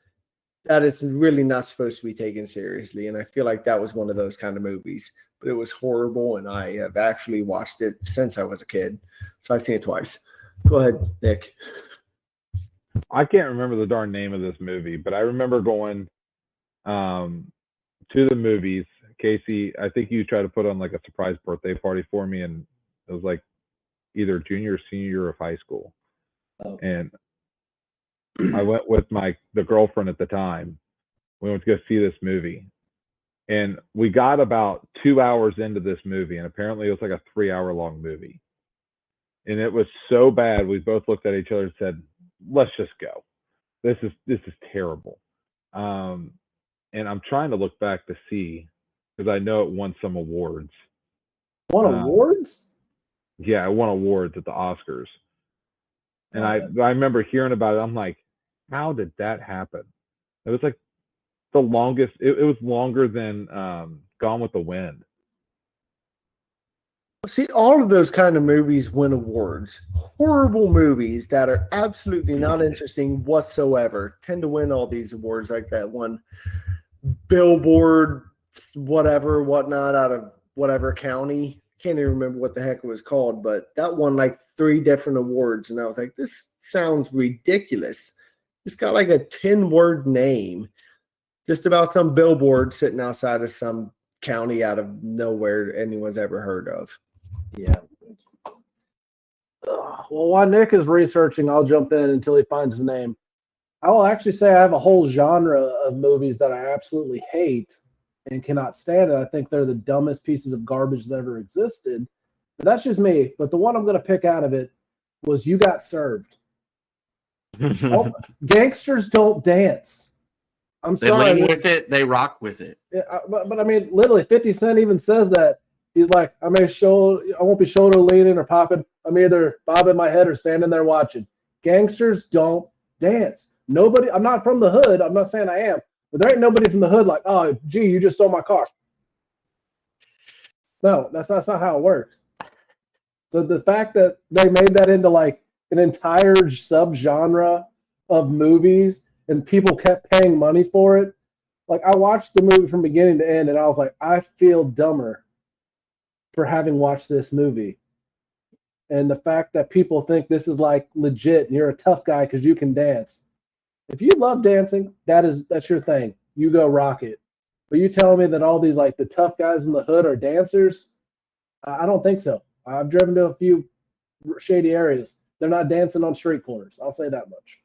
that it's really not supposed to be taken seriously. And I feel like that was one of those kind of movies. But it was horrible, and I have actually watched it since I was a kid. So I've seen it twice. Go ahead, Nick. I can't remember the darn name of this movie, but I remember going to the movies. Casey, I think you tried to put on like a surprise birthday party for me, and it was like either junior or senior year of high school. Oh. And I went with the girlfriend at the time. We went to go see this movie. And we got about 2 hours into this movie, and apparently it was like a 3-hour-long movie. And it was so bad, we both looked at each other and said, let's just go. This is terrible. And I'm trying to look back to see, because I know it won some awards. Won awards? Yeah, it won awards at the Oscars. And I remember hearing about it. I'm like, how did that happen? It was like the longest. It was longer than Gone with the Wind. See, all of those kind of movies win awards. Horrible movies that are absolutely not interesting whatsoever tend to win all these awards, like that one Billboard, whatever, whatnot, out of whatever county. Can't even remember what the heck it was called, but that won like 3 different awards. And I was like, this sounds ridiculous. It's got like a 10-word name, just about some billboard sitting outside of some county out of nowhere anyone's ever heard of. Yeah. Well, while Nick is researching, I'll jump in until he finds his name. I will actually say I have a whole genre of movies that I absolutely hate and cannot stand it. I think they're the dumbest pieces of garbage that ever existed. But that's just me. But the one I'm going to pick out of it was You Got Served. Gangsters don't dance. I'm sorry. They lean with it. They rock with it. Yeah, but I mean, literally, 50 Cent even says that. He's like, I won't be shoulder leaning or popping. I'm either bobbing my head or standing there watching. Gangsters don't dance. Nobody. I'm not from the hood. I'm not saying I am, but there ain't nobody from the hood like, oh, gee, you just stole my car. No, that's not how it works. So the fact that they made that into like an entire subgenre of movies and people kept paying money for it. Like, I watched the movie from beginning to end and I was like, I feel dumber for having watched this movie. And the fact that people think this is like legit and you're a tough guy because you can dance. If you love dancing, that's your thing. You go rock it. But you telling me that all these like the tough guys in the hood are dancers? I don't think so. I've driven to a few shady areas. They're not dancing on street corners. I'll say that much.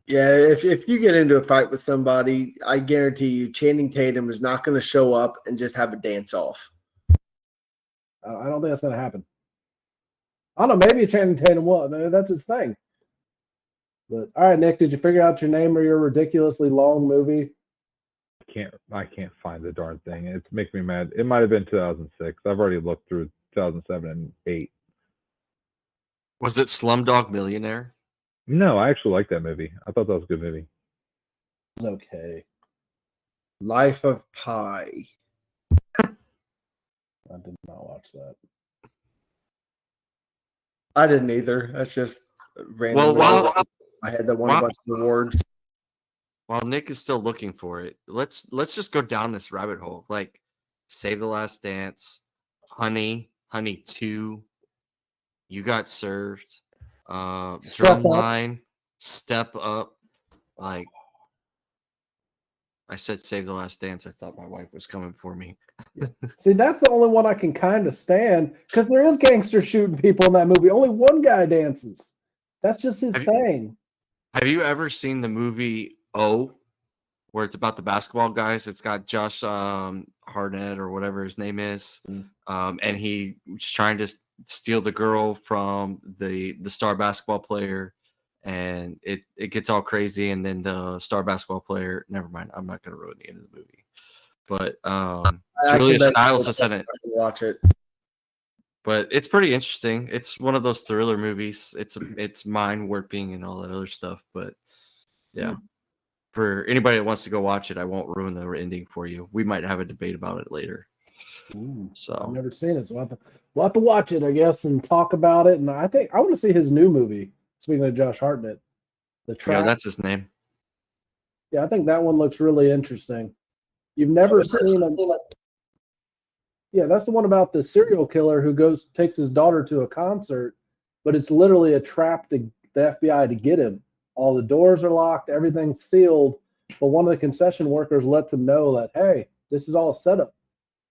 Yeah, if you get into a fight with somebody, I guarantee you Channing Tatum is not going to show up and just have a dance off. I don't think that's going to happen. I don't know. Maybe Channing Tatum will. Maybe that's his thing. But all right, Nick, did you figure out your name or your ridiculously long movie? I can't find the darn thing. It makes me mad. It might have been 2006. I've already looked through 2007 and 8. Was it Slumdog Millionaire? No, I actually like that movie. I thought that was a good movie. It's okay. Life of Pi. I did not watch that. I didn't either. That's just random. Well, I had that won a bunch of awards. While Nick is still looking for it, let's just go down this rabbit hole. Like Save the Last Dance, Honey 2, You Got Served, Drumline, Step Up. Like I said, Save the Last Dance. I thought my wife was coming for me. See, that's the only one I can kind of stand because there is gangster shooting people in that movie. Only one guy dances. That's just his thing. Have you ever seen the movie O, where it's about the basketball guys? It's got Josh Hartnett or whatever his name is, and he's trying to steal the girl from the star basketball player, and it gets all crazy, and then the star basketball player. Never mind, I'm not going to ruin the end of the movie. But Julia Stiles is in it. Watch it. But it's pretty interesting. It's one of those thriller movies. It's mind warping and all that other stuff. But yeah, for anybody that wants to go watch it, I won't ruin the ending for you. We might have a debate about it later. So I've never seen it, so we'll have to watch it, I guess, and talk about it. And I think I want to see his new movie. Speaking of Josh Hartnett, The Trap. Yeah, that's his name. Yeah, I think that one looks really interesting. You've never seen him. Yeah, that's the one about the serial killer who takes his daughter to a concert, but it's literally a trap to the FBI to get him. All the doors are locked, everything's sealed, but one of the concession workers lets him know that, hey, this is all set up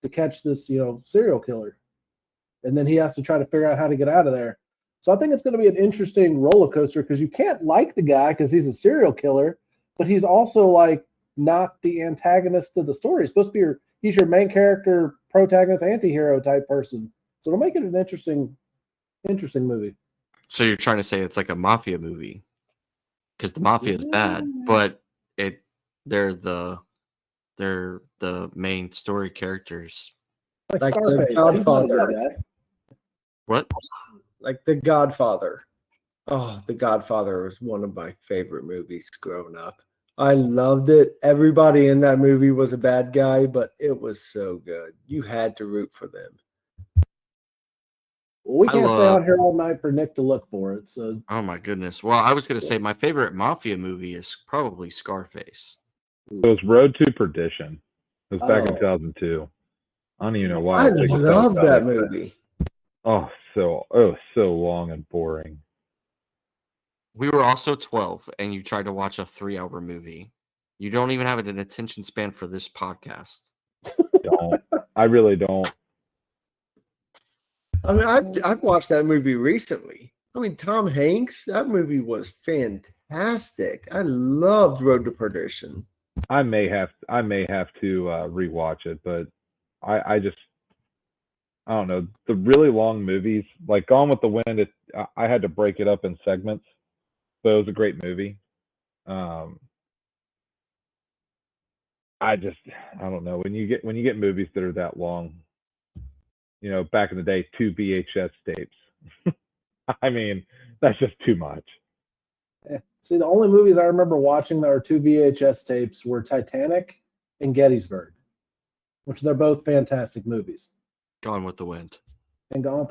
to catch this, serial killer. And then he has to try to figure out how to get out of there. So I think it's going to be an interesting roller coaster because you can't like the guy because he's a serial killer, but he's also like not the antagonist to the story. He's supposed to be he's your main character, protagonist, anti-hero type person. So it'll make it an interesting movie. So you're trying to say it's like a mafia movie? Because the mafia is bad, but they're the main story characters. Like The Godfather. What? Like The Godfather. Oh, The Godfather was one of my favorite movies growing up. I loved it. Everybody in that movie was a bad guy, but it was so good. You had to root for them. Well, we can't stay out here all night for Nick to look for it. So. Oh my goodness. Well, I was going to say my favorite mafia movie is probably Scarface. It was Road to Perdition. It was back in 2002. I don't even know why. I love that movie. Oh, so long and boring. We were also 12, and you tried to watch a 3-hour movie. You don't even have an attention span for this podcast. I really don't. I mean, I've watched that movie recently. I mean, Tom Hanks, that movie was fantastic. I loved Road to Perdition. I may have to rewatch it, but I don't know. The really long movies, like Gone with the Wind, I had to break it up in segments. But it was a great movie. I don't know. When you get movies that are that long, back in the day, 2 VHS tapes. I mean, that's just too much. Yeah. See, the only movies I remember watching that were 2 VHS tapes were Titanic and Gettysburg, which they're both fantastic movies. Gone with the Wind. And Gone with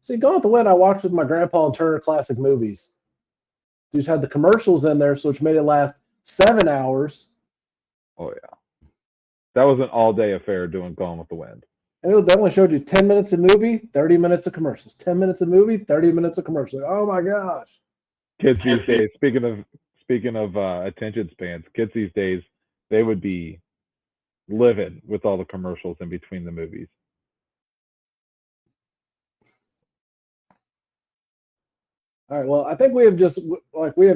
the Wind I watched with my grandpa and Turner Classic Movies. You just had the commercials in there, so which made it last 7 hours. Oh yeah, that was an all-day affair doing Gone with the Wind. And they only showed you 10 minutes of movie, 30 minutes of commercials. 10 minutes of movie, 30 minutes of commercials. Oh my gosh! Kids these days, speaking of attention spans, kids these days, they would be livid with all the commercials in between the movies. All right. Well, I think we have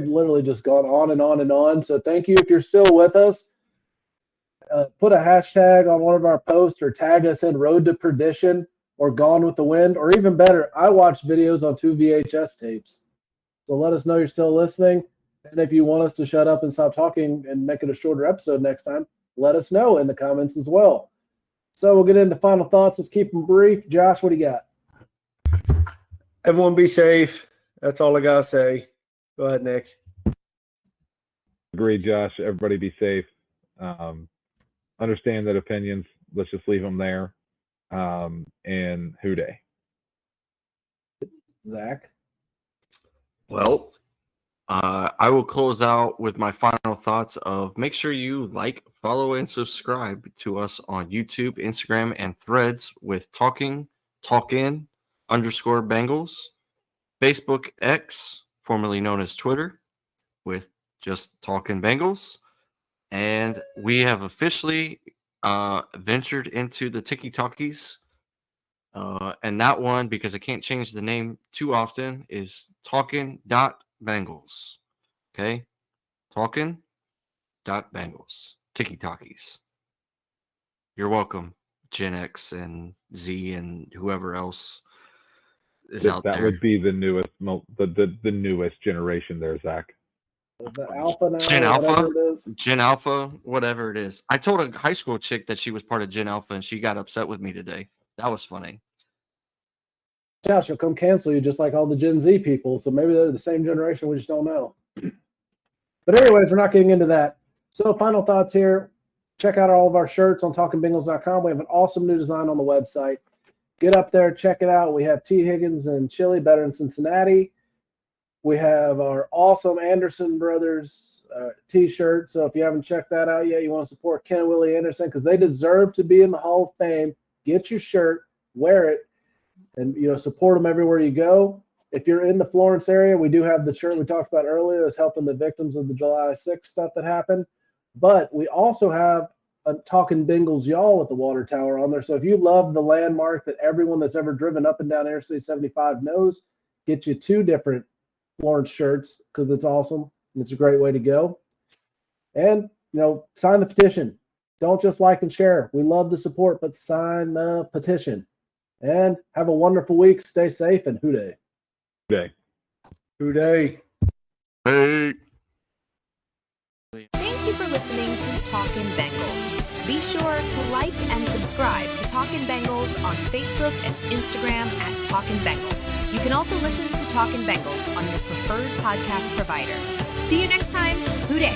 literally just gone on and on and on. So thank you if you're still with us. Put a hashtag on one of our posts or tag us in Road to Perdition or Gone with the Wind, or even better, I watched videos on 2 VHS tapes. So let us know you're still listening. And if you want us to shut up and stop talking and make it a shorter episode next time, let us know in the comments as well. So we'll get into final thoughts. Let's keep them brief. Josh, what do you got? Everyone be safe. That's all I got to say. Go ahead, Nick. Agreed, Josh. Everybody be safe. Understand that opinions, let's just leave them there. And Who Dey? Zach? Well, I will close out with my final thoughts of make sure you like, follow, and subscribe to us on YouTube, Instagram, and Threads with Talkin _Bengals, Facebook X, formerly known as Twitter, with just Talkin Bengals. And we have officially ventured into the TikTokies. And that one, because I can't change the name too often, is Talkin.Bengals. Okay? Talkin.Bengals. TikTokies. You're welcome, Gen X and Z and whoever else is out there. That would be the newest, the newest generation there, Zach. Is that Alpha now? Gen Alpha? It is? Gen Alpha, whatever it is. I told a high school chick that she was part of Gen Alpha, and she got upset with me today. That was funny. Josh, she'll come cancel you just like all the Gen Z people. So maybe they're the same generation. We just don't know. But anyways, we're not getting into that. So final thoughts here. Check out all of our shirts on talkinbengals.com. We have an awesome new design on the website. Get up there, check it out. We have T. Higgins and Chili, better in Cincinnati. We have our awesome Anderson Brothers T-shirt. So if you haven't checked that out yet, you want to support Ken and Willie Anderson because they deserve to be in the Hall of Fame. Get your shirt, wear it, and support them everywhere you go. If you're in the Florence area, we do have the shirt we talked about earlier that's helping the victims of the July 6th stuff that happened. But we also have a Talkin Bengals y'all at the water tower on there. So if you love the landmark that everyone that's ever driven up and down Interstate 75 knows, get you 2 different Florence shirts because it's awesome and it's a great way to go. And sign the petition. Don't just like and share. We love the support, but sign the petition. And have a wonderful week. Stay safe and Who Dey? Day. Who Dey? Hey. Thank you for listening to Talkin Bengals. Be sure to like and subscribe to Talkin Bengals on Facebook and Instagram at Talkin Bengals. You can also listen to Talkin Bengals on your preferred podcast provider. See you next time. Who Dey?